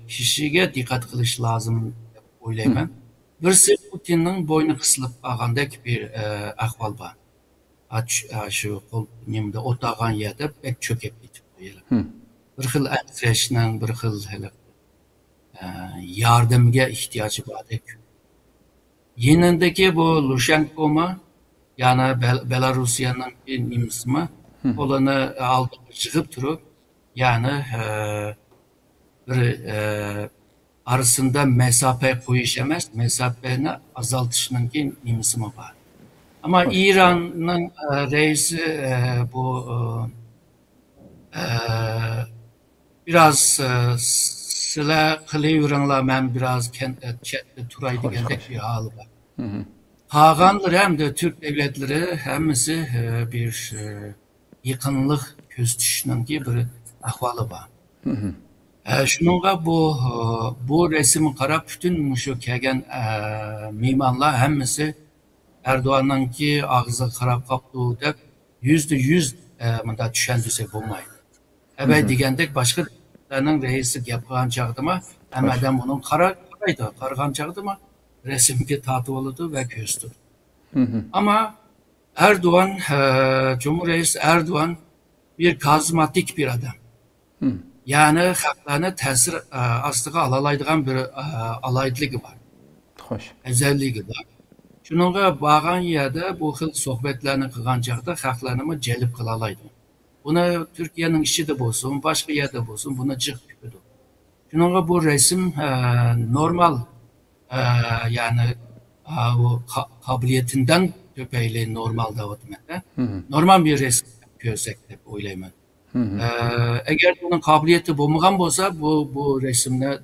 kişiye dikkat kılış lazım oylayman. Birisi Putin'in boynu kısılıp kalgandaki bir ahval var. Şu kol nimde otağan yerde pek çökep gitip koyalım. Bir xil ensreşinin, bir xil yardımga ihtiyacı var. Yenindeki bu Lushenko'ma yani Belarusya'nın bir nimsimi olanı aldı çıkıp durup yani bir arasında mesafe koyuşamaz, mesafeni azaltışının ki nimsimi var. Ama İran'ın reisi bu biraz silah kılıvırınla ben biraz çetli turaydı gelecek bir halı var. Kağanlar hem de Türk devletleri hemisi bir yakınlık göz düşünün ki bir ahvoli bor. Shuningga bu resimni qarab butun shu kelgan mehmonlar hammasi Erdo'g'anningki og'ziga qarab qolibdi deb %100 bunday tushuntirsak bo'lmaydi. Abay degandek boshqa davlatlarning raisi gap qilgan chog'dimi hammadan buni qaraydi. Qaragan chog'dimi resimga tortib oladi va ko'zdi. Ama Erdoğan, Cumhurbaşkanı Reis Erdoğan bir karizmatik bir adam. Yani halklarını tesir astığa alalaydıgan bir alaydığı var. Hoş. Özelliği var. Şununla bağlan yerde bu xil sohbetlerini kılgan çağda halklarını celip kılalaydı. Buna Türkiye'nin işi de olsun, başka yerde olsun buna cık tüküdü. Şununla bu resim normal yani o kabiliyetinden köpeğiyle normal davatmada. Normal bir resim gözlek deb o'ylayman. Eğer bunun kabiliyeti bo'lmagan bo'lsa, bu resimni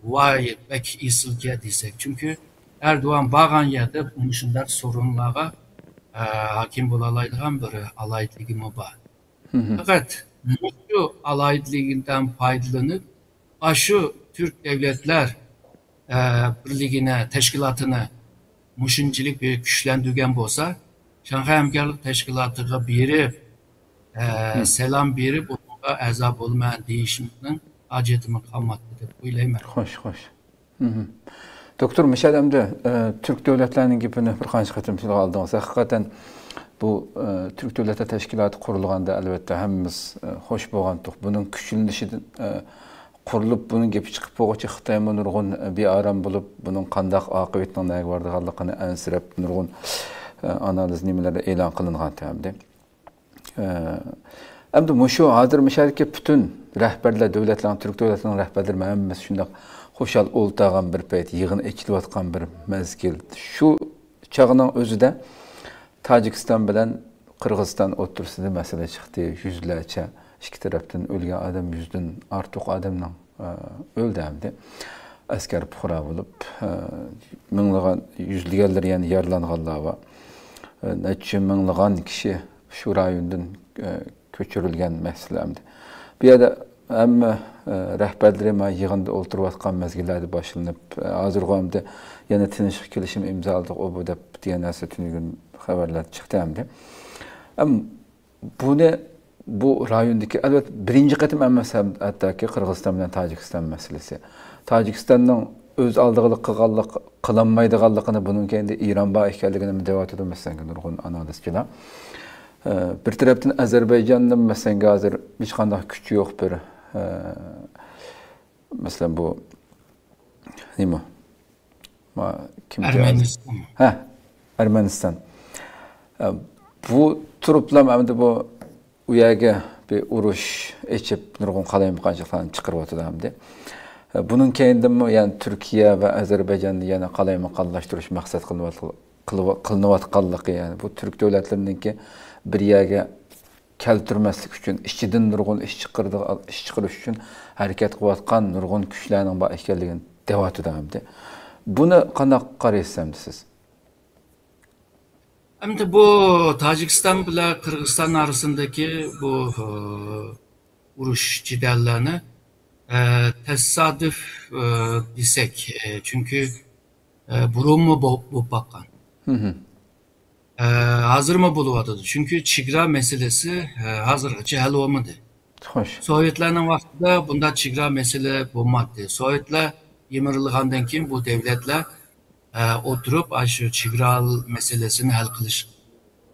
vay bek isilga desek. Çünkü Erdoğan bağan yerde shunday sorunlarga hakim bo'lalaydigan bir alaytligi bor. Fakat şu alaytliginden faydalanıp şu Türk Devletler Birliğine, teşkilatını muşunchilik bir güçlendirgen bo'lsa, Şanghay Hamkorlik Teşkilatı'na berib, selam berib, bunga a'zo bo'lman deyishimizning hojatimi qolmadi deb o'ylayman. Xo'sh, xo'sh. Doktor Mishadamda Türk devletlerinin gapini bir qancha qatim tilga oldingiz. Haqiqatan bu Türk Devletler Teşkilatı qurilganda albatta hammamiz xo'sh bo'lgandik. Buning kuchlanishida qurilib bunun gepi chiqib bo'lg'uchi Xitoyma nurg'un bearam bo'lib, buning qandaq oqibatning nega bordiganligini ansirab nurg'un analiz nimalar e'lon qilingan tamda. Endi mushu hozir mishalki butun rahbarlar davlatlarning Türk davlatlarining rahbarlari hammasi shunday xo'shal o'ltagan bir payt yig'in ekilayotgan bir mezgil. Shu chog'ning o'zida Tojikiston bilan Qirg'iziston o'rtasida masala chiqdi. Yuzlarcha ikki tarafdan o'lgan odam, 100dan ortiq odamning o'ldi hamda askar puhra bo'lib, minglagan yuzlaganlar yana yaralanganlar va necha minglagan kishi shu rayondan ko'chirilgan masaladir. Bu yerda hamma rahbarlar ma yig'inda o'tirayotgan mezgillarda boshlanib, hozirgi hamda yana tinchlik kelishim imzoladik o bu deb degan narsa tunugun xabarlar chiqdi hamda. Buni bu rayondaki albatta birinci qatim emas, hattoki Qirg'iziston bilan Tojikiston masalasi. Tojikistonning o'z oldiga qilinmaydiganligini bunun kendi İran bor ekanligini da'vat etmasdan nurg'un analizchilar. Bir tarafdan Azerbayjonning masalan hozir hech qanday kuchi yo'q bir masalan bu nima? Ermeniston. Ermeniston. Bu turuplam hamda bu u yerga bir urush echib nurg'un qalaymiqanchiliklarni chiqarib o'tadi. Bunun keyindanmi yani Türkiye ve Azerbaycan'ı yana qalaymiqanlashtirish maqsad qilinayotganligi, yani bu Türk devletleriniki bir yerga keltirmaslik uchun ichidan nurg'un ish chiqarish uchun harakat qilayotgan nurg'un kuchlarning bor ekanligini da'vat etadi. Buni qanday qaraysiz siz? Şimdi bu Tacikistan ile Kırgızistan arasındaki bu uruş cidallerini tesadüf desek. Çünkü burun mu bu bakan? Hazır mı buluvadı? Çünkü Çigra meselesi hazırlıkçı hal olmadı. Hoş. Sovyetlerin vaktinde bunda Çigra mesele bulmadı. Sovyetler yemirilgandan keyin bu devletler oturup şu Çigral meselesini hal kılış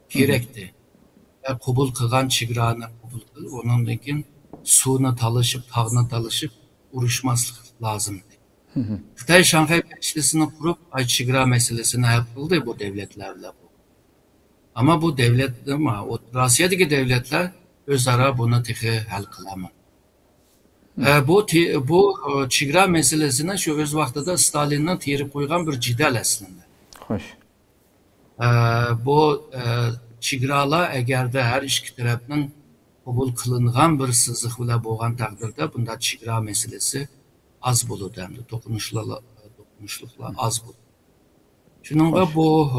gerekti. Kubul kılgan Çigra'nı kubul kıl, onundakin suyunu talışıp, tağını talışıp uruşması lazımdı. Xitay Şanghay Beşlisi'ni kurup Çigra meselesini hal kıldı bu devletlerle. Ama bu devletler, Asya'daki devletler özara bunu tıkı hal kılamaz. Bu Çigra meselesine şu öz vaxtıda Stalin'in terip koygan bir cidal aslında. Hoş. Bu Çigralar eğer de her iki tarafının kabul kılıngan bir sızık bile boğan takdirde bunda Çigra meselesi az buludu hem de dokunuşlukla az buludu. Şununla bu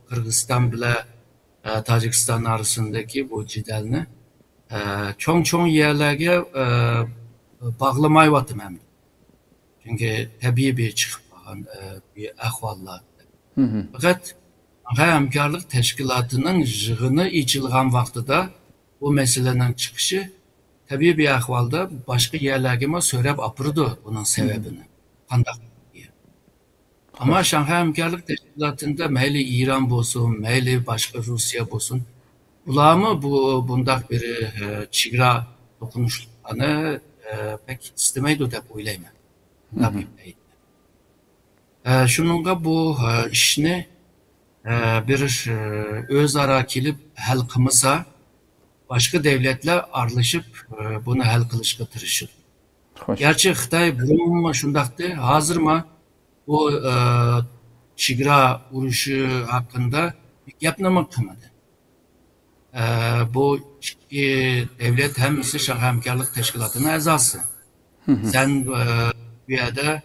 Kırgızistan bile Tacikistan arasındaki bu cidalini Çoğun yerlerge bağlamayvatım hem. Çünkü tabii bir çıkıp bir ahvallar. Fakat Hamkarlık Teşkilatı'nın jığını içilgan vaxtıda bu meselenin çıkışı tabii bir ahvalda başka yerlergeme söylep apırdı bunun sebebini. Kandak diye. Ama Şanghay Hamkarlık Teşkilatı'nda meyli İran bolsun, meyli başka Rusya bolsun, ulağımı bundak bir çigra dokunuşlarını pek istemeydi de oylayma. Tabii. Şununla bu işini bir özara kilip hal kımısa başka devletler arlaşıp bunu hal kılışka tırışır. Gerçi Xitay burun mu şundaktı, hazır mı bu çigra vuruşu hakkında bir yapnamak kımadı. Bu devlet hem ise Şanghay Hamkarlık Teşkilatı'nın azası. Sen bir yerde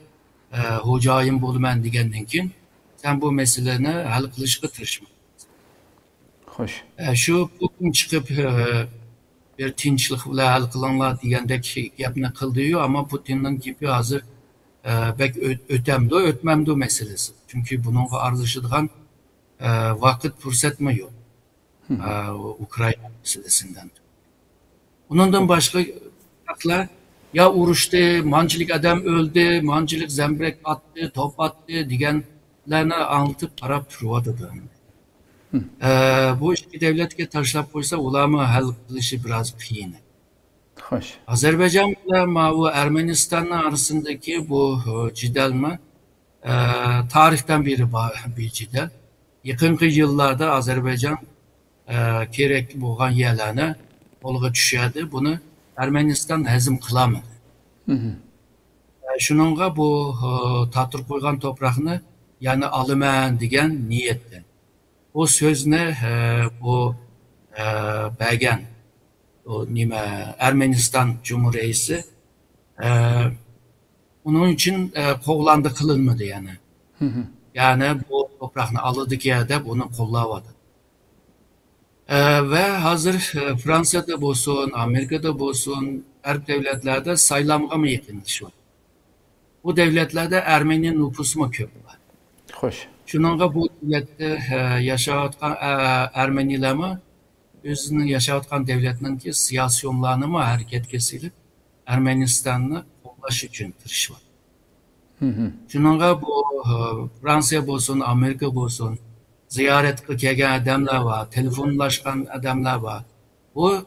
hocayım bulumen digenden kin sen bu meseleni hal kılışka tırışma. Hoş. Şu bugün çıkıp bir tinçlikle hal kılanlar diyendek yapını kıldıyor ama Putin'in gibi hazır pek ötemdi, ötmemdi meselesi. Çünkü bunun ardışıdığan vakit fırsat mı yok Ukrayna meselesinden. Bundan başka haklar ya uğraştı, mancılık adam öldü, mancılık zembrek attı, top attı diyenlerine anlatıp para turvadı. Bu işi devletke taşlap koysa ulamı hal kılışı biraz kıyın. Hoş. Azerbaycan'la bu Ermenistan'la arasındaki bu cidalma tarihten beri bir cidal. Yakınki yıllarda Azerbaycan gerekli boğan yerlerine olga düşüyordu. Bunu Ermenistan hazım kılamadı. Şununla bu tatır koygan toprağını yani alımen diyen niyetten. O sözne bu belgen o nime Ermenistan Cumhuriyeti onun için kovlandı kılınmadı yani. Yani bu toprağını alırdık yerde bunu kollavadı. Ve hazır Fransa'da bolsun, Amerika'da bolsun, Arap devletlerde saylamga mı yakınlışı var. Bu devletlerde Ermeni nüfusu mu köp var. Hoş. Şununla bu devlette yaşayotgan Ermenilerimi özünün yaşayotgan devletinin ki siyasi yomlarını hareket kesilip Ermenistan'ı kollaş için tırış var. Şununla bu Fransa bolsun, Amerika bolsun, ziyaret kılken adamlar var, telefonlaşkan adamlar var. Bu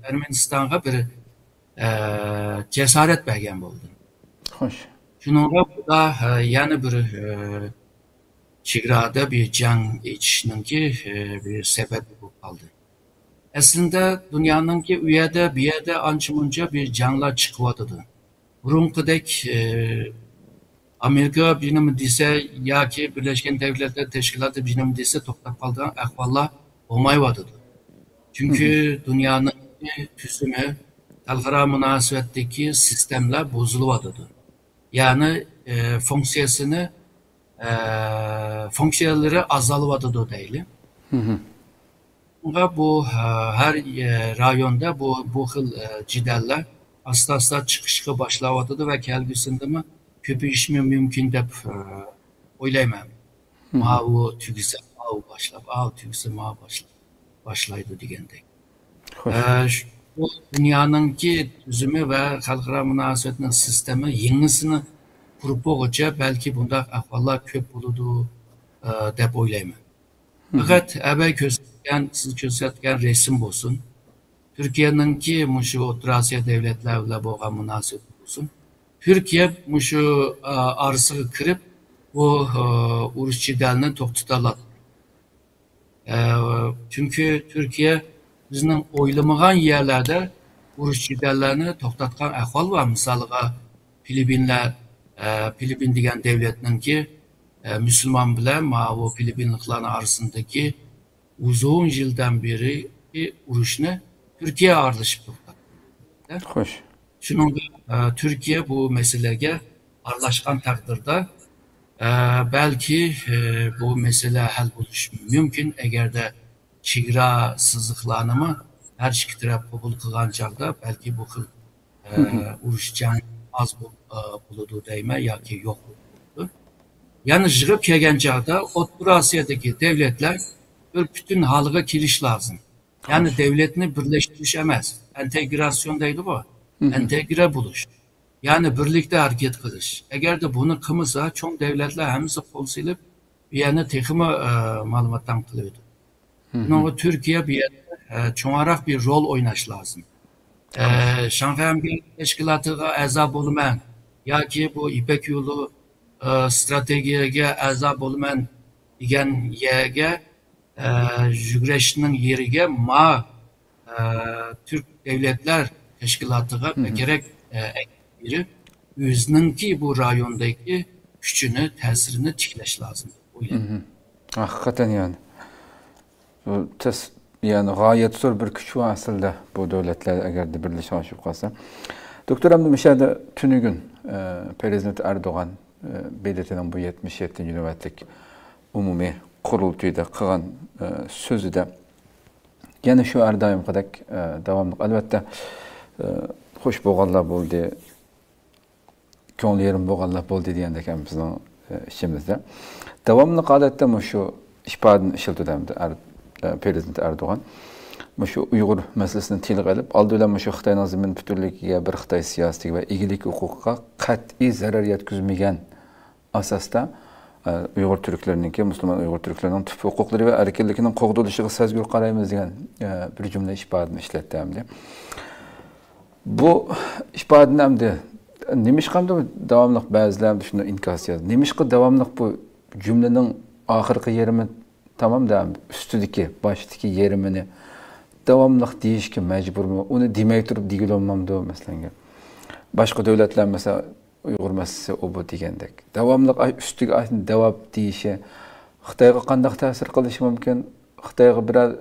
Ermenistan'a bir cesaret belgen oldu. Hoş. Şununla bu da yani bir çigrada bir can geçişinin ki bir sebebi bu kaldı. Aslında dünyanın ki üyede bir yerde ançımınca bir canla çıkıvadıdı. Burunkudek Amerika bilim dese ya ki Birleşken Devletler Teşkilatı bilim dese toprak kaldıran ahvallar olmayıvadıdı. Çünkü dünyanın tüzümü halkara münasebetteki sistemler bozuluvadıdı. Yani fonksiyonları azalıvadıdı değil. Bu her rayonda bu hıl cideller asla çıkışıka başlavadıdı ve kelgüsünde mi köpü işimi mümkün de oylaymam. Mavu tügüse mavu başlap, tügüse mavu başlaydı digende. Bu dünyanın ki tüzümü ve halkara münasebetinin sistemi yenisini kurup olunca belki bunda ahvallar köp buludu dep oylaymam. Fakat evvel siz göstergen resim olsun. Türkiye'nin ki şu Orta Asya devletlerle boğan münasebet olsun. Türkiye şu arısı kırıp bu uruş cidalini toktutarlar. Çünkü Türkiye bizden oylamağan yerlerde uruş cidallerini toktatkan ahval var. Mesela Filipin diyen devletinin ki Müslüman bile o Filipinliklerin arasındaki uzun yıldan beri uruşunu Türkiye arlaşıp durdu. Hoş. Şunun Türkiye bu meseleye arlaşkan takdirde belki bu mesele hal buluş mümkün eğer de çigra sızıklanımı her iki taraf kabul kılgan çağda belki bu xil urush jang az buludu deyme ya ki yok buludu. Yani jığıp kelgen çağda O'rta Asya'daki devletler bir bütün halıga kiriş lazım. Yani devletini birleştiriş emez. Entegrasyon deydi bu. Entegre buluş. Yani birlikte hareket kılış. Eğer de bunu kımısa çok devletler hemisi kol silip bir yana tekimi malumattan kılıyordu. Ama Türkiye bir yana çoğarak bir rol oynaş lazım. Şanghay Emniyet Teşkilatı'na a'zo bo'lman yoki bu İpek Yolu strategiyaga a'zo bo'lman degan yerga yugurishning yeriga Türk Devletler Teşkilatı'na gerek biri o'zininki bu rayondaki gücünü, tesirini tiklash lazım. Hakikaten yani. Yani gayet zor bir güç var aslında bu devletler eğer de birleşip kalsa. Doktor Hamdi Mişade tünü gün Prezident Erdoğan belirtilen bu 77. nöbetlik umumi kurultuyda kılan sözü de yine şu erdayım kadar devamlı. Elbette hoş boğallar oldu, köngül yerim boğallar oldu diyendek bizden işimizde. Devamlı adette şu işbadın işiltüdemdi Prezident Erdoğan. Şu Uygur meselesini tilga alıp aldı bilen şu Xitay nazımının bütünlüğüne bir Xitay siyaseti ve iyilik hukuka kat'i zarar yetkizmegen asasda Uygur Türklerininki, Müslüman Uygur Türklerinin tüp hukukları ve erkinlikinin qoğduluşuğu sezgül qarayımız degan bir cümle işbadını işletti hem de. Bu işbadını hem de nemiş qamda davamlıq bəzilərim düşünü inkas yazdı. Nemiş ki davamlıq bu cümlenin ahırkı yerimi tamam da üstüdeki, baştaki yerimini devamlıq deyişki mecbur mu? Onu demey durup digil olmamdı mesela. Başka devletler mesela Uygur meselesi o bu degendek. Devamlıq üstüdeki ayın devap deyişi Xitayga qandaq ta'sir qilishi mumkin? Xitayga biraz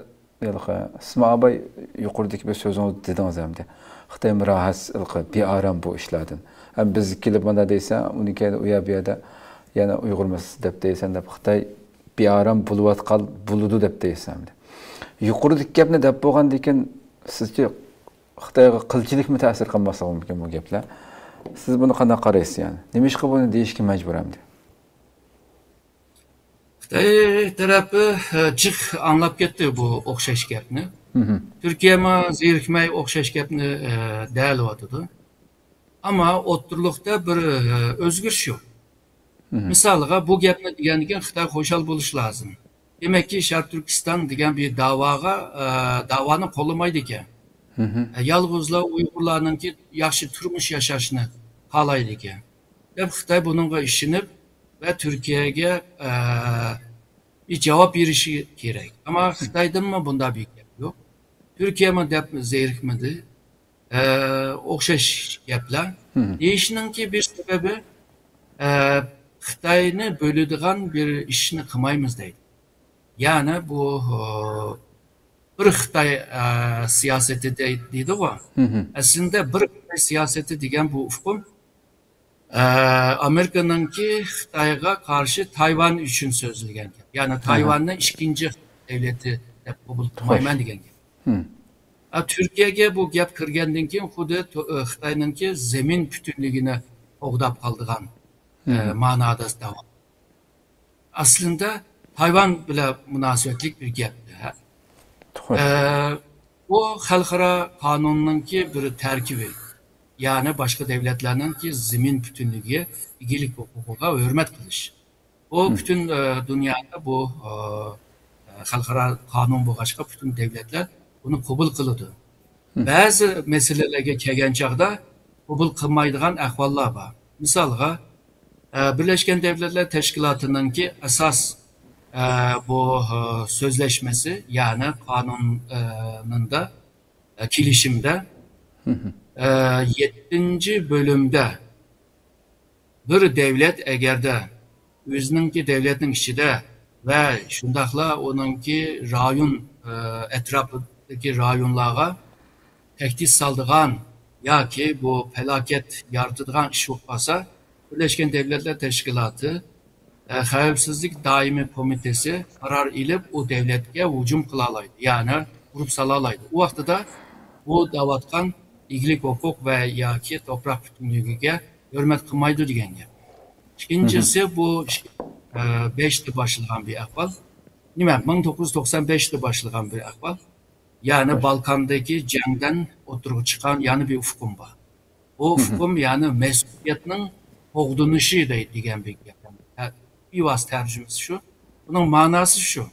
Isma abay yuqoridagi bir so'zingiz dedingiz hamda. Xitoy murahas bir aram bu ishlardan. Hem biz kelib mana deysa, uniki u yerda yana Uyg'ur meselesi deb deysan deb Xitoy bir aram bulayotgan buludu deb deysan. Yuqoridagi gapni deb bo'lgandan keyin sizcha Xitoyga qilchilikmi ta'sir qilmasa mumkin bu gaplar? Siz buni qanday qaraysiz yani? Nima ish qilib buni deyishga majbur hamda? Xitay tarafı cık anlap gitti bu okşaş gapni. Türkiye'me zirikmey okşaş gapni değerli vatıdı. Ama oturlukta bir özgürlük yok. Misalga bu gapni degandigan Xitay xo'shal bo'lish lazım. Demek ki Şark Türkistan degan bir davani qo'llamaydi ekan. Yalğızla Uyg'urlarninki yaxshi turmush yashashni xohlaydi ekan. Deb Xitay bununla ishinib ve Türkiye'ye bir cevap verişi gerek. Ama Xitay'dan mı bunda bir gap yok. Türkiye mi dep zerikmedi. Okşaş gaplar. Deyişinin ki bir sebebi Xitay'ını bölüdüğün bir işini kımayımız deydi. Yani bu bir Xitay siyaseti deydi o. Aslında bir Xitay siyaseti degen bu ufkum Amerika'nınki Xitay'a karşı Tayvan için sözlügen. Yani Tayvan'ın ikinci devleti kabul kılmayman degen. Türkiye'ye bu gap kirgandan keyin xuddi Xitay'nınki zemin bütünlüğüne oğdap kaldığan manada davam. Aslında Tayvan bile münasebetlik bir gapdi. Bu xalqaro kanununki bir terkibi. Yani başka devletlerinin ki zemin bütünlüğü, iyilik hukuka hürmet kılış. O bütün dünyada bu xalqaro kanun bu başka bütün devletler bunu kabul kılıdı. Bazı meselelerge kelgen çağda kabul kılmaydigan ahvallar var. Misalga Birleşken Devletler Teşkilatı'nın ki esas bu sözleşmesi yani kanunun da kilişimde 7. bölümde bir devlet eğer de özününki devletin içinde ve şundakla onunki rayon etrafındaki rayonlara tehdit saldırgan ya ki bu felaket yaratıdığan iş olmasa Birleşken Devletler Teşkilatı Xavfsizlik Daimi Komitesi karar ilip o devletke hücum kılalaydı. Yani qurup salalaydı. O vaqtida bu davatkan igilik hukuk ve yoki toprak bütünlüğüge hürmet qilmaydi degan gap. İkincisi bu 5'te başlayan bir ahval. Nima 1995'te başlayan bir ahval. Yani Balkan'daki jangdan oturup çıkan yani bir ufkum var. O ufkum yani mesuliyetinin hoğdunuşu degan bir gap. Bir vas tercümesi şu. Bunun manası şu.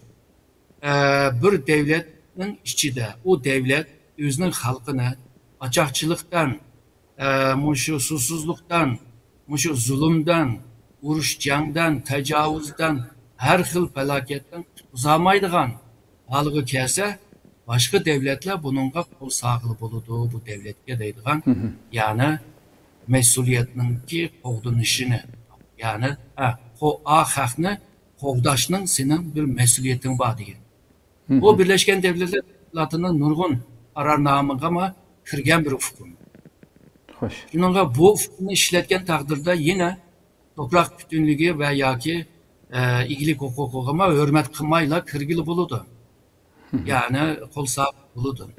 Bir devletin içinde o devlet özünün halkını açıkçılıktan, şu susuzluktan, şu zulümden, uruş jangdan, tecavüzden, her xil felaketten uzamaydigan halığı kelse başka devletler bununla kol sağlı buludu bu devletke deydigan yani mesuliyetinin ki hoğdunuşunu yani o ahakını hoğdaşının senin bir mesuliyetin var diye. Bu Birleşken Devletler Teşkilatı'nın nurgun kararnamıga ama kirgen bir ufkum. Hoş. Şununla bu ufkunu işletken takdirde yine toprak bütünlüğü ve yaki igilik hukukuma hürmet kılmayla kirgili buludu. Yani kol sağ buludu.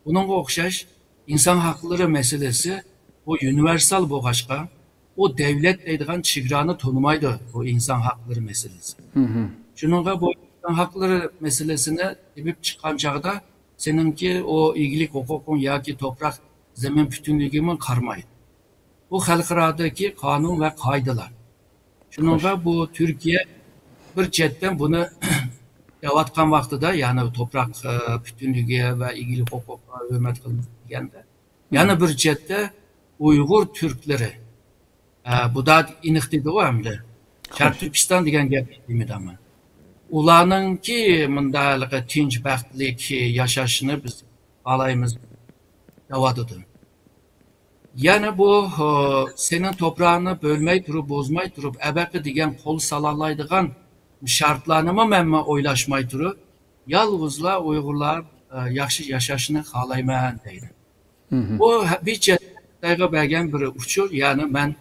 Bununla okşaş insan hakları meselesi o universal boğaçka o devlet deydiğen çigranı tanımaydı o insan hakları meselesi. Şununla bu insan hakları meselesine tepip çıkan çağda seninki o igilik hukukun yaki toprak zemin bütünlüğümün karmaydı. Bu halkıradaki kanun ve kaydılar. Şununla bu Türkiye bir cetten bunu yavatkan vaxtıda yani toprak bütünlüğü ve ilgili hukuka hürmet kılındı degende. Yani bir cette Uygur Türkleri bu da iniqtiydi o hamda. Şark Türkistan degen gap demedi ama. Ularning ki mındaligi tinch baxtlik yaşashini biz alaymiz davadıdı. Yani bu senin toprağını bölmey durup bozmay durup ebeki degen kol salalaydigan şartlarını mı oylaşmay durup yalnızla Uygurlar yaxşı yaşashini xalayman deydi. Bu bir chetdagi bergen bir uçur yani ben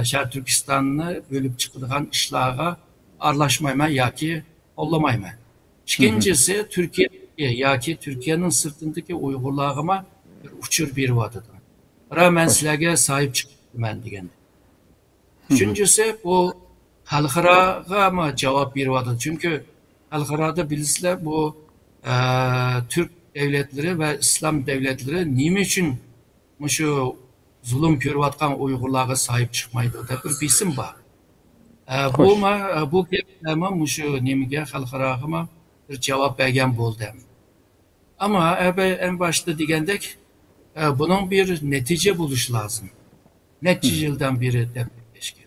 Şark Türkistan'ı bölüp çıkıdığan işlağa arlaşmayman yoki ollamayman. İkincisi Türkiye yoki Türkiye'nin sırtındaki Uygurlarıma bir uçur bir vadıdı. Ben sizlerge sahip çıkman degende. Üçüncüsü bu halkıraga mı cevap veriyordu? Çünkü halkırada bilisizler bu Türk devletleri ve İslam devletleri nime için şu zulüm görüyotgan Uygurlarga sahip çıkmaydı da bir bisim var. Bu gaplarma şu nimege halkıraga bir cevap bergen boldu. Ama en başta degendek bunun bir netice buluş lazım. Netice yıldan biri depreşki.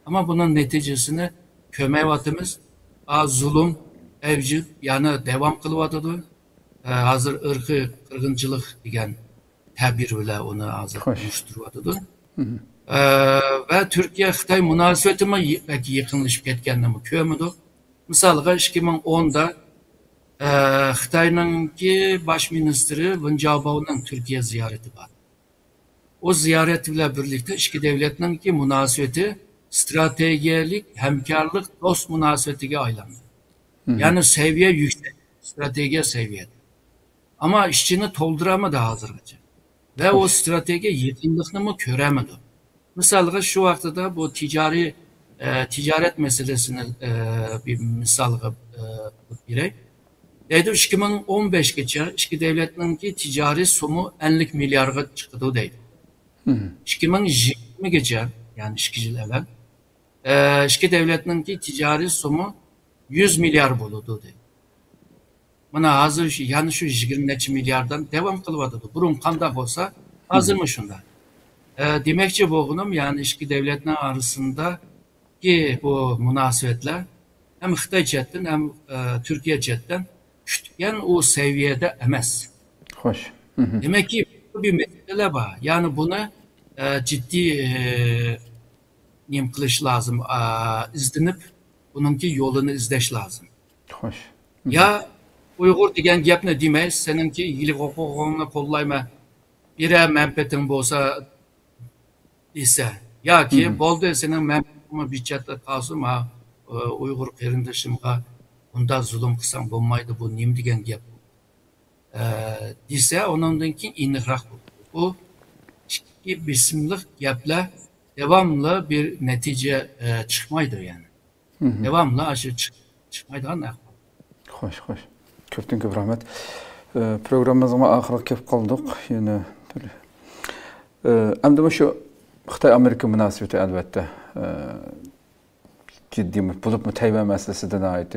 Ama bunun neticesini kömevatımız zulüm, evcil yani devam kılıvadıdı. Hazır ırkı kırgıncılık degen tabir ile onu hazır oluşturuvadıdı. Ve Türkiye-Xitay münasebetimi belki yakınlaşıp ketkenini kömüdü. Misalga 2010'da Xitay'nın ki baş ministri Wen Jiabao'nun Türkiye ziyareti var. O ziyaretiyle birlikte iki devletinin ki münasebeti stratejilik, hemkarlık, dost münasebetiga aylandı. Yani seviye yüksek, strateji seviyede. Ama işçini tolduramadı hazırgacha. Ve o strateji yakınlıkını mı köremedi. Misalga şu vaxtıda bu ticaret meselesini bir misalga birey. Deydi 2015 geçe iki devletinin ki ticari sumu 50 milyarga çıktı deydi. 2020 geçe yani 2 yıl evvel iki devletinin ki ticari sumu 100 milyar buludu deydi. Bana hazır yani şu 20 milyardan devam kılıvadıdı. Burun kandak olsa hazır mı şunda? Demekçi boğunum yani iki devletin arasında ki bu münasebetler hem Xitay cetten hem Türkiye cetten kütken o seviyede emez. Hoş. Demek ki bir mesele var. Yani bunu ciddi niyem kılış lazım. İzlenip bununki yolunu izleş lazım. Hoş. Ya Uygur degen gap ne demeyiz. Seninki ilgili hukukunu kollayma. Bire menpetin bolsa ise ya ki boldu senin menpetini bir chatta kalsın ha Uygur kerindeşimga bunda zulüm kılsan bulmaydı bu neyim degen gap. dese onundan keyin iniqroq bo'ldi. Bu ikki bismlik gaplar devamlı bir netice çıkmaydı yani. Devamlı aşı çıkmaydigan ahvol. Xo'sh, xo'sh. Ko'pdan ko'p rahmat. Programmamizga oxiriga kelib qoldik. Yana endi shu Xitoy Amerika munosabati albatta ciddi bo'lib Tayvan masalasidan ait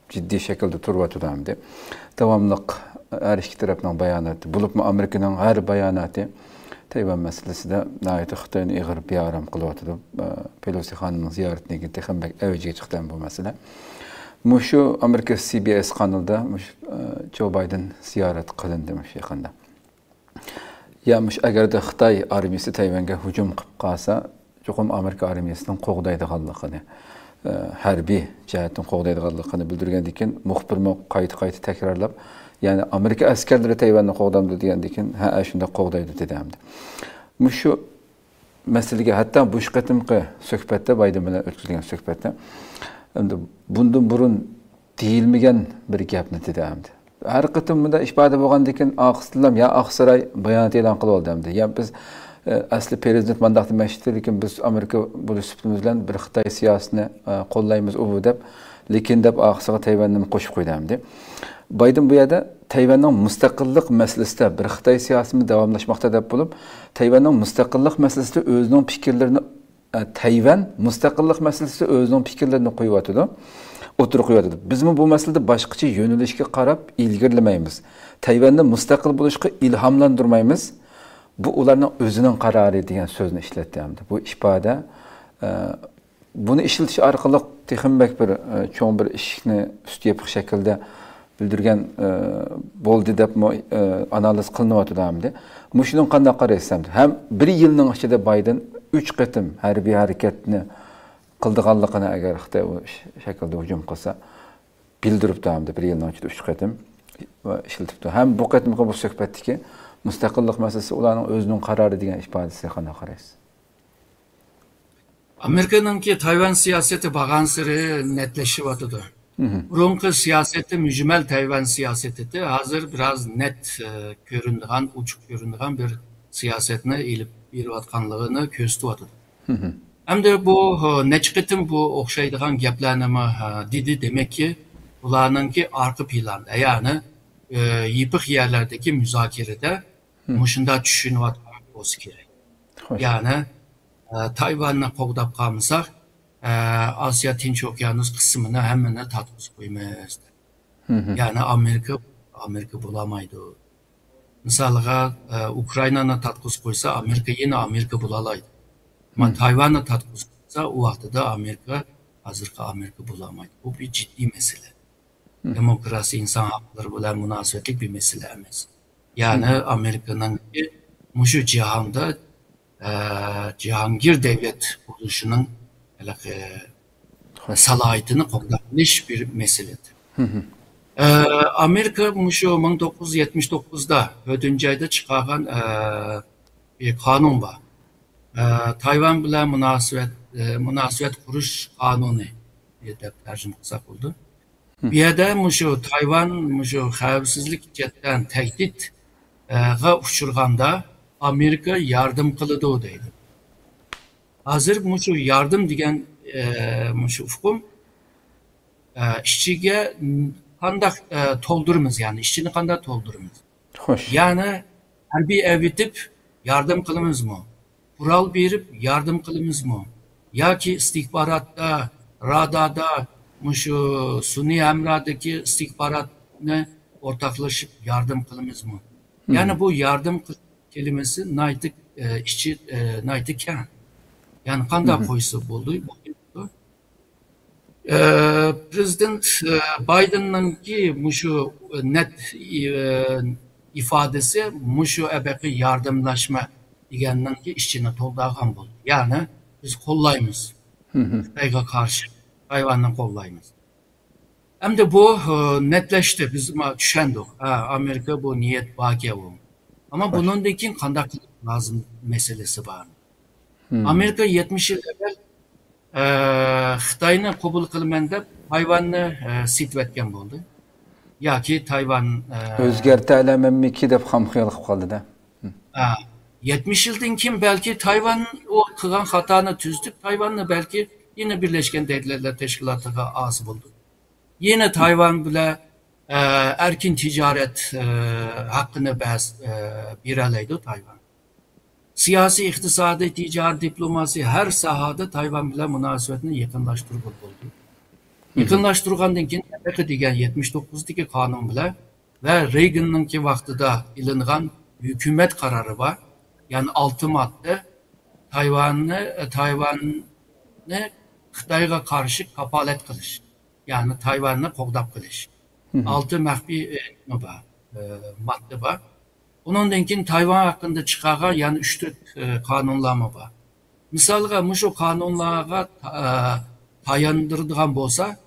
ciddi şekilde turvatı hamdi. Devamlıq her iki tarafdan bayanatı, bulup mu Amerika'nın her bayanatı Tayvan meselesi de nəhayət Xitayın iğir bir aram qılıvatıdır. Pelosi xanımın ziyaretine gitti, xəmbək əvcəyə çıxdan bu məsələ. Muşu Amerika CBS kanalda Joe Biden ziyaret qılındı yaxında. Yamış əgər də Xitay armiyası Tayvanga hücum qılıb qalsa, çoxum Amerika armiyasının qoğdaydıqanlığını, hərbi cəhətdən qoğdaydıqanlığını bildirgəndikin, muxbirmə qayıtı təkrarlab, yani Amerika əskerləri Tayvan'ı qoğdamdı deyəndikin, şunda qoğdaydı dedəmdi. Muşu məsələyə, hətta bu qatımqı söhbətdə, Biden bilan ötküzülgən söhbətdə, bundan burun deyilməyən bir gəpni dedəmdi. Her qıtımda ifade bolğandikin Ağıstılam ya Ağsaray bayanat elan qılıb oldamdı. Ya biz asli prezident mandatı məşqdir, biz Amerika bu sübtümüzlə bir Xitay siyasını qollayımız o deb, lekin deb Ağsağa Tayvan'ı qoşub qoydamdı. Biden bu yerda Tayvan'ın müstəqillik məsələsində bir Xitay siyasını davamlaşmaqda deb olub, Tayvan'ın müstəqillik məsələsində özünün fikirlərini Tayvan müstəqillik məsələsində özünün fikirlərini qoyuyatıdı. Oturuq qoyuyatıdı. Biz bu məsələdə başqaça yönəlişə qarab ilgirləməyimiz. Tayvan'da müstəqil buluşqa ilhamlandırmayımız. Bu onların özünün qararı degan sözünü işlətdiyamdı. Bu ifadə bunu işletiş arqalıq texinbək bir çoğun bir işini üstü yapıq şəkildə bildirgen boldu deb analiz qılınıwatıdı hamdı. Muşunun qanday qaraysandı? Hem bir yılның içinde Biden 3 qatım hərbi hareketini qıldığanlığını əgər Xitay o şəkildə hücum qılsa bildirib hamdı. Bir yılның içinde 3 qatım işletibdi. Hem bu qatımqı bu söhbətdir ki, müstəqillik məsələsi onların özünün qararı degan ifadəsi qanday qaraysiz? Amerika'nın ki Tayvan siyaseti bağansırı netleşivatıdı. Burunki siyaseti mücmel Tayvan siyaseti hazır biraz net göründüğün, uçuk göründüğün bir siyasetine ilip bir vatkanlığını köstüvatıdı. Hem de bu neçkitin bu okşaydığın geplenimi dedi demek ki bunların ki arka planda yani yıpık yerlerdeki müzakerede muşunda düşünüvatkan olsa gerek. Yani Tayvan'la qoğdap qalmışaq, Asya Tinç Okyanus kısmını həmminə tatqız qoymayız. Yani Amerika bulamaydı. Misalға, Ukrayna'na tatqız qoysa, Amerika yine Amerika bulalaydı. Ama Tayvan'la tatqız qoysa, o vaxtda Amerika, hazırki Amerika bulamaydı. Bu bir ciddi mesele. Demokrasi, insan hakları bilan münasibetlik bir mesele emas. Yani Amerika'nın muşu cihanda Cihangir devlet kuruluşunun salayetini qoğdabiliş bir meseledir. Amerika muşu 1979'da 4. ayda çıkargan bir kanun var. Tayvan bilan münasibet kuruş kanunu diye tercüme kılsak oldu. Bir yerde muşu Tayvan muşu xavfsizlik cetten tehdit uçurganda Amerika yardım kılıdı o deydi. Hazır muşu yardım degen muşu ufkum işçiye kandak toldurumuz yani işçini kandak toldurumuz. Hoş. Yani harbi evitip yardım kılımız mı? Kural verip yardım kılımız mı? Ya ki istihbaratta, radada muşu Suni Emra'daki istihbaratına ortaklaşıp yardım kılımız mı? Yani bu yardım kelimesi naytık işçi naytıken yani kandak koysa buldu. Prezident Biden'ın ki muşu net ifadesi muşu ebeki yardımlaşma degenin ki işçini toldağın buldu. Yani biz kollayımız. Xitayga karşı Tayvan'dan kollayımız. Hem de bu netleşti. Biz düşendik. Amerika bu niyet bakiye bu. Ama bunun dekin kandak lazım meselesi var. Amerika 70 yıl evvel Xitayni qabul qilmanda Tayvanni sitvetken bo'ldi. yoki Tayvan O'zgarta alamanmiki deb ham xiyol qilib qoldi-da. 70 yıldan kim belki Tayvan o kılgan hatanı tüzdüp Tayvan'ı belki yine Birleşken Devletler Teşkilatı'na ağzı buldu. Yine Tayvan bile erkin ticaret hakkını bir alaydı Tayvan. Siyasi, iktisadi, ticari, diplomasi her sahada Tayvan bile münasebetini yakınlaştırıp oldu. Yakınlaştırgandan keyin Amerika degan 79'daki kanun bile ve Reagan'ınki vaxtida ilingan hükümet kararı var. Yani 6 madde Tayvan'ı Xitayga karşı kapalet kılış. Yani Tayvan'ı qoğdap kılış. 6 məxfi madde var. Ondan keyin Tayvan hakkında çıkaran yani 3-4 kanunlama var. Misalga şu kanunlara tayandırdıgan bolsa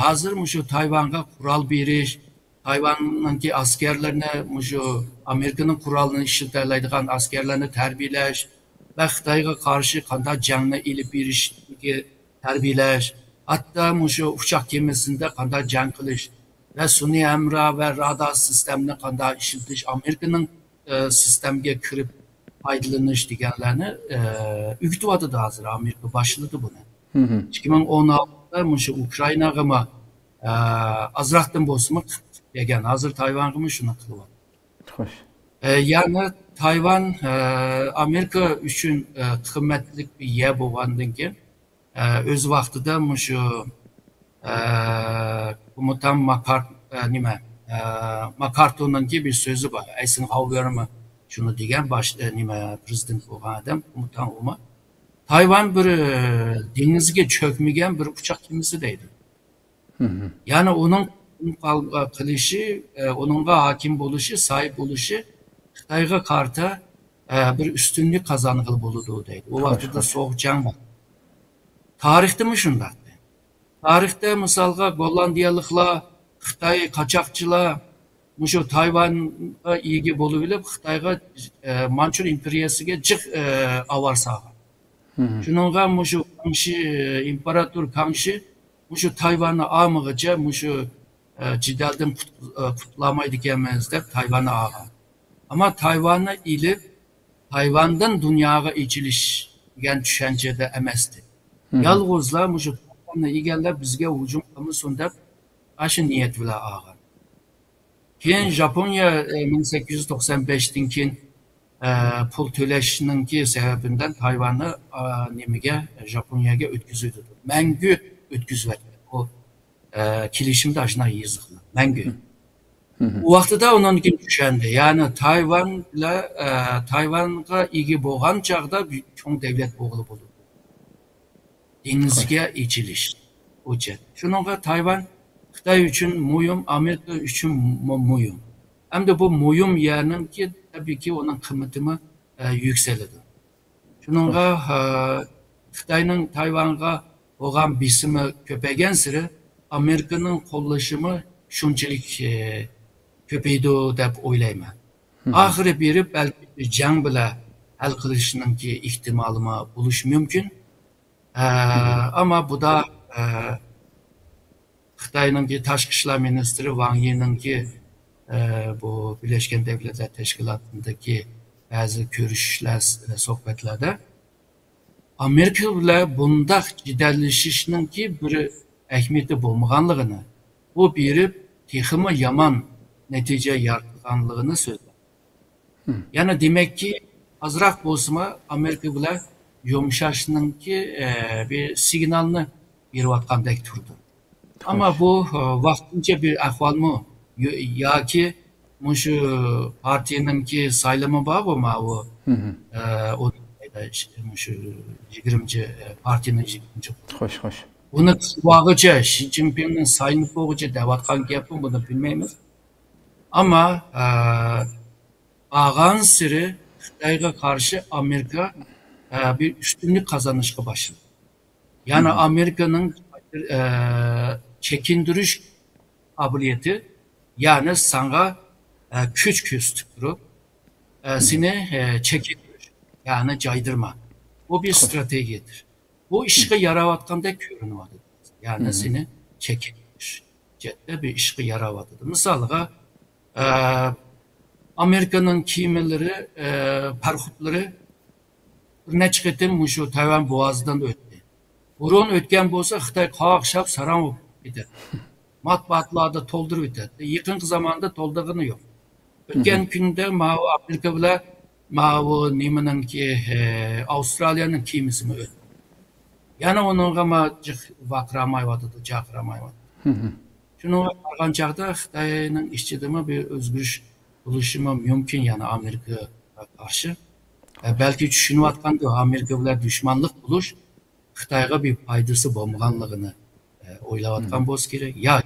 hazır şu Tayvan'a kural beriş, Tayvan'ınki askerlerine şu Amerika'nın kuralını işletildiğin askerlerini terbiyeleş ve Xitayga karşı kanda canlı ilip birişki terbiyeleş, hatta şu uçak gemisinde kanda can kılış ve suni emra ve radar sistemine kanda işletiş, Amerika'nın sistemge kirip faydalanış deganlarni üktüvadı da hazır Amerika başladı bunu. 2016'da şu Ukrayna'ga mı azraqdan bolsa degan hazır Tayvan'a şunu kılıp. Xoş. Yani Tayvan Amerika üçün kıymetlik bir yer bolgandan keyin öz vaqtida şu komutan MacArthur'nunki bir sözü var. Eisenhower mı şunu degan prezident bolgan adam komutan olma. Tayvan bir denizge çökmegen bir uçak gemisi deydi. Yani onun kılışı, onunla hakim buluşu, sahip buluşu Xitayga karta bir üstünlük kazanıqlı buludu deydi. O vaxtda soğuk can var. Tarixte mi şundaktı? Tarixte misalga Gollandiyalıqlar, Xitay kaçakçılar, şu Tayvan'a ilgi bolu bilip Xitayga Mançur imperiyasiga jiq avar sağa. Şununla şu Kangxi, İmparator Kangxi şu Tayvan'ı amıgıca şu cidaldan kutlamaydı gelmez de Tayvan'ı ağa. Ama Tayvan'ı ilip Tayvan'dan dünyaya içiliş gen düşüncede emesti. Yalğızlar şu Tayvan'ı igeller bizge hücum kılmışsın dep aşı niyet bile ağa. Keyin Japonya 1895'ten keyin pul töleşinki sebebinden Tayvan'ı Japonya'ya ötküzüydü. Məngü ötküzüydü. O kilişimde aşına yazıqlı. Məngü. O vaxtda onun kim düşendi. Yani Tayvan'a ilgi bolğan çağda bir çoğun devlet boğulu buldu. Denizge içiliş. Şununla Tayvan Xitay üçün muyum, Amerika üçün muyum. Hem de bu muyum yerinin ki tabii ki onun kıymetimi yükseldi. Şununla Xitay'nın Tayvan'a olan bisimi köpegen sıra Amerika'nın kollaşımı şunçilik köpeydi dep oylayman. Ahire biri belki can bile hal kılışının ki ihtimalima buluş mümkün. Ama bu da Xitay'nın ki Taşqı İşler Ministri Wang Yi'nin ki bu Birleşken Devletler Teşkilatı'ndaki bazı görüşler, sohbetlerde Amerika bile bunda cidalleşişinin ki bir ehmiyeti bulmağanlığını, bu biri teximi yaman netice yaratganlığını söyler. Yani demek ki azraq bolsama Amerika bile yumuşaşının ki bir signalını beriyotgandek turdu. Ama bu vaqtincha bir ahval mı? Ya ki şu partinin ki saylama var mı o? Şu 20. partinin 20. Xoş. Bunu vağıca, Xi Jinping'in sayınıp boğuca devatkan yapın bunu bilmeyimiz. Ama ağan sürü Xitay'a karşı Amerika bir üstünlük kazanışa başladı. Yani Amerika'nın çekindiriş kabiliyeti yani sana güç küstürüp seni çekindir yani caydırma. Bu bir stratejidir. Bu işe yaravatkan da görünüyordu. Yani seni çekindir. cette bir işki yaravadıdı. Misalga Amerika'nın kimileri, parhutları bir neçe qitim şu Tayvan boğazından öttü. Burun ötken bolsa Xitay qaqşap saran olup gider. Matbaatlarda toldurub bitadi. Yaqin zamanda toldurgani yo'q. O'tgan kunda Amerika bilan nimaningki Avstraliyaning kemisini o'tdi. Yana onunğa jiq vaqramayotdi, jaqramayotdi. Şunu qargan chaqda Xitoyning ichidimi bir o'zgarish bo'lishi mumkin yana Amerikaga qarshi. Belki tushunayotganda Amerika bilan dushmanlik bo'lish Xitoyga bir foydasi bo'lmaganligini o'ylayotgan bo'lsa kerak. Ya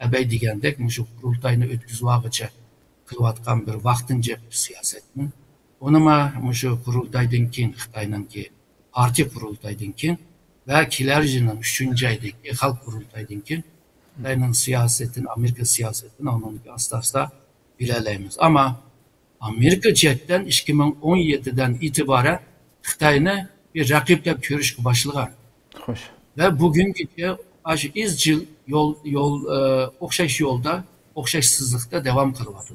abay degandek shu qurultayni o'tkazmoqcha qilayotgan bir vaqtincha siyosatni. Uni shu qurultaydan keyin Xitoyningki partiya qurultaydan keyin va kelar yilning 3-oydagi xalq qurultaydan keyin Xitoyning siyosetini, Amerika siyosetini onunki asta-asta bilalaymiz. Ama Amerika jihatdan 2017'den itibaren Xitoyni bir raqib deb ko'rishga boshlagan. Xo'sh. Ve bugünküce aşı izcil o'xshash yo'lda, o'xshashsizlikda devam qilyapti.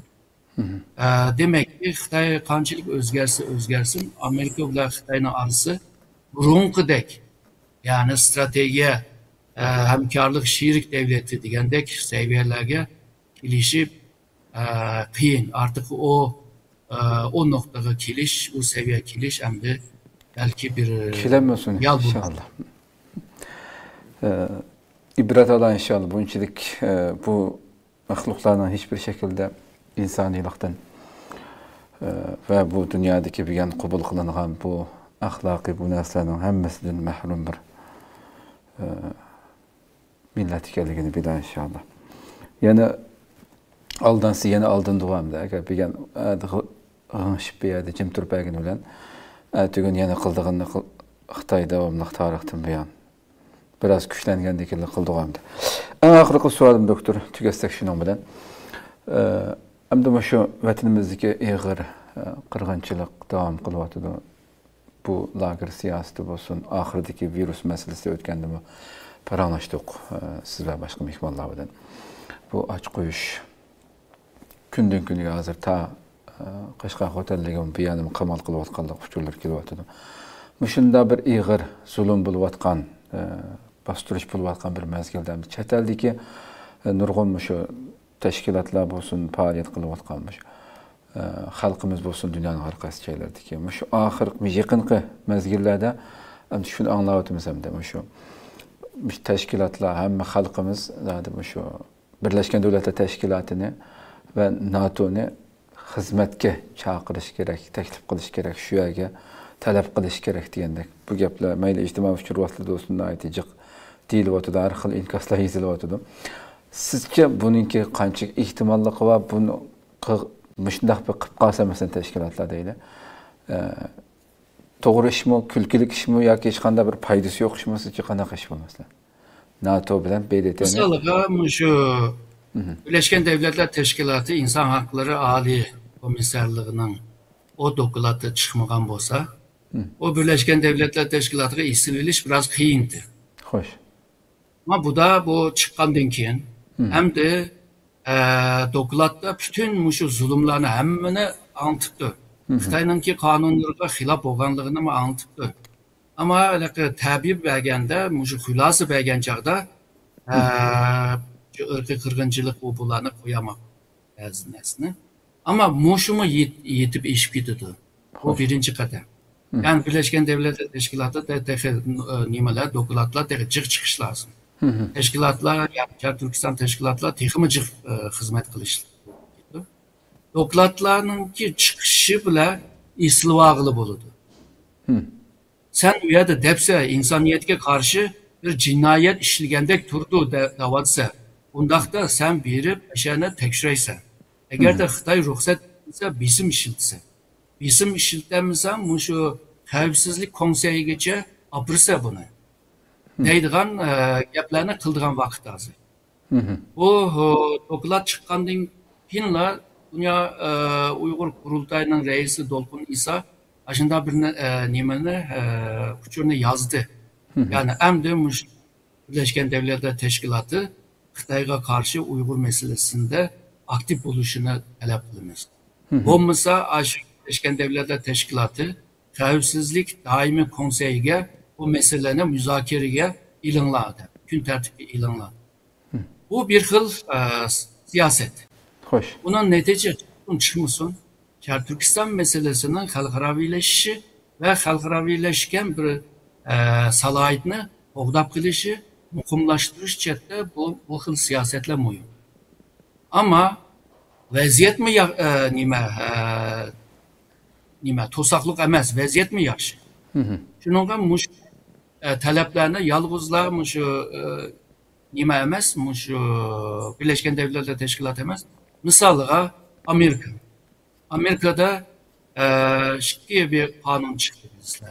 Demek ki Xitoy qanchalik o'zgarsin, Amerika bilan Xitoyning arası burunqidek, yani stratejiya, hamkorlik, sherik devleti degandek seviyelerge kelishib qiyin. Artık o noktaga kelish, o seviye kelish endi belki bir Kelemiyorsun inşallah. İbret alan inşallah. Bunçilik bu mahluklardan hiçbir şekilde insanilikten ve bu dünyadaki bir yan kabul kılınan bu ahlaki bu neslerin hemmesinden mahrum bir millet ikenligini bilen inşallah. Yani aldansı yeni aldın duamda. Eğer bir yan ağınşıp bir yerde cim turpagin bilen tügün yeni kıldığını Xitay devamlıq tarixten bir yan. Biraz güçlengendikini kıldığımda. En ahırkı sualım doktor, tügestek şunun bilen. Hem şu vatanimizdeki eğer kırgınçılık devam kılıvatıdı. Bu lager siyaseti olsun, ahirdeki virüs meselesi ötkendi mi paranlaştık siz ve başka mihmallar bilen. Bu aç koyuş günden günüge hazır ta Qashqar otelligim bir yanım qamal qılıvatqanlar uçurlar kelyapti. Muşunda bir eğer zulüm bulvatqan, bastırış bulvatqan bir mezgilden bir chet eldeki nurg'un şu teşkilatlar bolsun, faaliyet qılıvatqanmış. Xalqimiz bolsun dünyanın har qaysi joylardagi. Şu axirgi yaqinqi mezgillarda shuni anglayotimiz hamda şu teşkilatlar hamma xalqimiz zaten şu Birleşken Devletler Teşkilatı'nı ve NATO'nu xizmatga chaqirish kerak, taklif qilish kerak, shu yerga talab qilish kerak degandek. Bu gaplar mayli ijtimoiy fikr vositalarida bo'lsin, aytijiq deyilyapti, har xil inkaslar yezilyapti. Sizce buningki qancha ehtimolligi va buni shunday bir qilib qolsa masalan tashkilotlar deydi. To'g'ri ishmi, kulkilik ishmi yoki hech qanday bir foydasi yo'q ishmi, sizcha qanaqa ish bo'lmaslar? NATO bilan BDT'ni Mesela şu Birleşken Devletler Teşkilatı İnsan Hakları Ali Komiserliğinin o dokulatı çıkmagan bolsa, o Birleşken Devletler Teşkilatı'na isililiş biraz kıyındı. Hoş. Ama bu da bu çıkkandan keyin hem de dokulatta bütün şu zulümlerini hemmini anlatıptı. Xitoyningki qonunlarga xilaf bo'lganligini anlatıptı. Ama tabib berganda, şu xulasa bergan chaqda irqiy qirg'inchilik bularni qo'yamoq ba'zi narsani. Ama mushumi yetib eshib ketdi. Bu birinchi qadam. Yani Birleşken Devletler Teşkilatı nimalar, dokulatlar jiq chiqish lazım. Teşkilatlar, yani Türkistan teşkilatlar texmi jiq xizmat qilish. Dokulatlarninki chiqishi bilan islivog'li bo'ladi. Sen u yerda depse insoniyatga qarshi bir jinoyat ishilgandek turdi davatsa, undaqda sen berib o'shani tekshiraysan. Agarda Xitoy ruxsat qilsa, bisim ishiltsa, bisim ishiltamisan, shu xavfsizlik konseyigacha opirsa buni. Deydigan gaplarni qildigan vaqt hozir. Bu dokulat chiqqandan keyinla Dünya Uyghur Kurultayı'nın reisi Dolqun İsa aşında bir nimani uçurunu yazdı. Yani hem de Birleşken Devletler Teşkilatı Xitayga karşı Uygur meselesinde aktif oluşunu talep kılınız. Olmasa aşı Birleşken Devletler Teşkilatı Xavfsizlik Daimi Konseyi'ge bu meseleni müzakereye ilanladı. Gün tertibi ilanladı. Bu bir xil siyaset. Xoş. Bunun netice çıkmışsın. Türkistan meselesinin halkaravileşişi ve halkaravileşken bir salayetini oğdap kılışı, mukumlaştırış çette bu xil siyasetle mühim. Ama vaziyet mi nime tosaqlıq emas, vaziyet mi yaxşı? Şununla muş taleplerini yalğızla muş nime emas, muş Birleşken Devletler Teşkilatı emas. Misalıga Amerika. Amerika'da şikayet bir kanun çıktı bizler.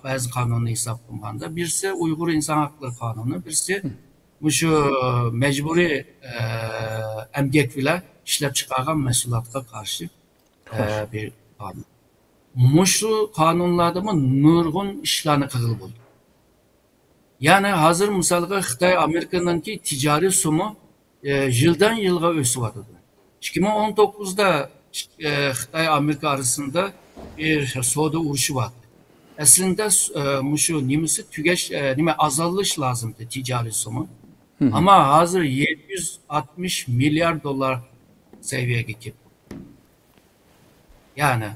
Bazı kanunu hesaplamanda. Birisi Uygur İnsan Hakları Kanunu, birisi şu mecburi emgek bile işlep çıkaran mesulatla karşı bir kanun. Muşu kanunlarda mı nurgun işlerini kıl buldu. Yani hazır misalga Xitay Amerika'nın ki ticari sumu yıldan yılga ösü vardı. 2019'da Xitay Amerika arasında bir soda uruşu vardı. Aslında muşu nimesi tügeç nime azalış lazımdı ticari sumu. Ama hazır 760 milyar dolar seviyeye gitti. Yani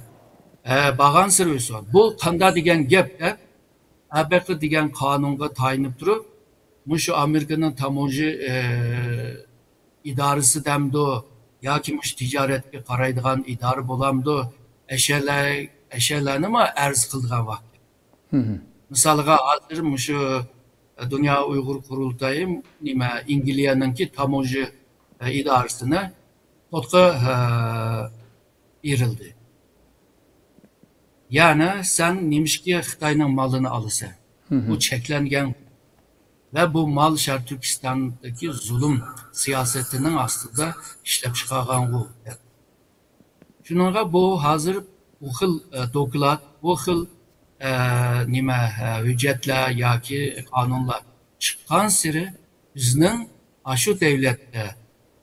bağan sırrısı var. Bu kanda diyen gep de Abekli diyen kanunga tayinip durup muşu Amerika'nın tamoji idaresi demdi ya ki muş ticaretke karaydıgan idarı bulamdı eşerlerini mi erz kıldıgan vakti. Misalga hazır muşu Dünya Uygur Kurultayı nime İngilizce'nin ki tamoji idaresine totka irildi. Yani sen nimişki Xitay'nın malını alırsan, bu çeklengen ve bu mal Şarkı Türkistan'daki zulüm siyasetinin aslında işlep çıkargan bu. Şununla bu hazır bu xil dokulat, bu xil nime hüccetler ya ki kanunlar çıkan siri bizning aşı devlette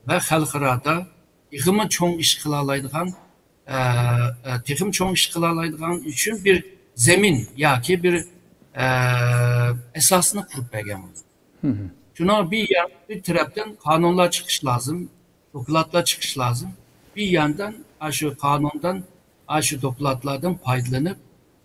ve halkırada yığımı çoğun iş kılalaydıgan texim çoğun iş kılalaydıgan için bir zemin ya ki bir esasını kurup bergen oldu. Şuna bir taraftan kanunlar çıkış lazım, dokulatlar çıkış lazım. Bir yandan aşı kanundan, aşı dokulatlardan faydalanıp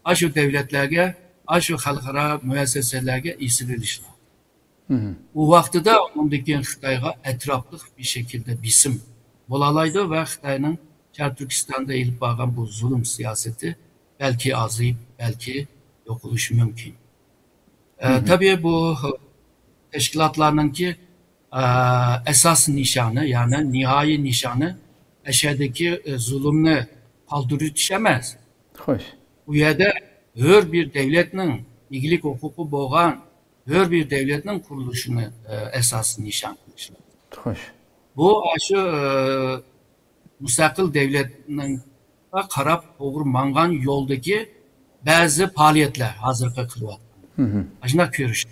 aşı devletlerge, aşı halkara müesseselerge isililiş lazım. Bu vaxtda ondaki Xitayga etraflı bir şekilde bisim bolalaydı ve Xitay'nın Şarkı Türkistan'da elip bağlan bu zulüm siyaseti belki azayıp belki yok oluşu mümkün. Tabii bu teşkilatlarının ki esas nişanı yani nihai nişanı eşeğdeki zulümünü kaldırıp düşemez. Xoş. Bu yerde her bir devletinin ilgilik hukuku boğan her bir devletinin kuruluşunu esas nişan kılmışlar. Xoş. Bu aşı müstakil devletinin karab doğru mangan yoldaki bazı faaliyetler hazırlık kılıyor. Aşına görüş.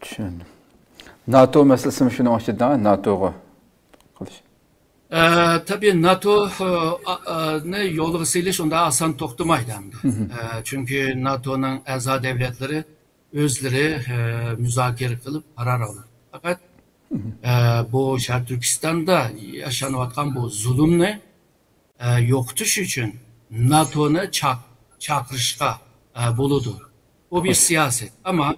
Düşündüm. NATO meselesi mi şunu açıdan NATO'ga kılış. Tabii NATO ne yolu siliş onda asan toktumaydı. Çünkü NATO'nun a'za devletleri özleri müzakere kılıp karar alır. Fakat bu Şarkı Türkistan'da yaşanıvatkan bu zulümle yoktuş için NATO'nu çakırışka buludu. Bu bir siyaset. Ama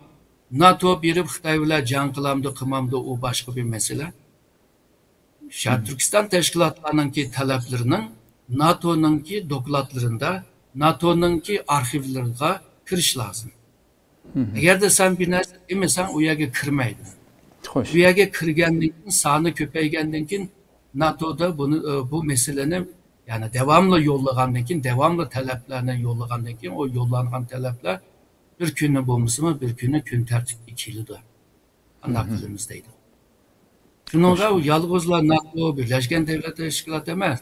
NATO bir Xitay ile can kılamdı, kımamdı o başka bir mesele. Şarkı Türkistan teşkilatlarının ki taleplerinin NATO'nun ki dokulatlarında NATO'nun ki arşivlerine kiriş lazım. Eğer de sen bir narsa demesen o yere kırmaydın. Bu yere kırgendin, sağını köpeygendin NATO'da bu meselenin yani devamlı yollagandaki, devamlı taleplerine yollagandaki o yollanan talepler bir günü bulması mı bir günü gün tertip ikilidir. Anlattığımızdaydı. Şununla o yalğızla NATO Birleşken Devletler Teşkilatı demez.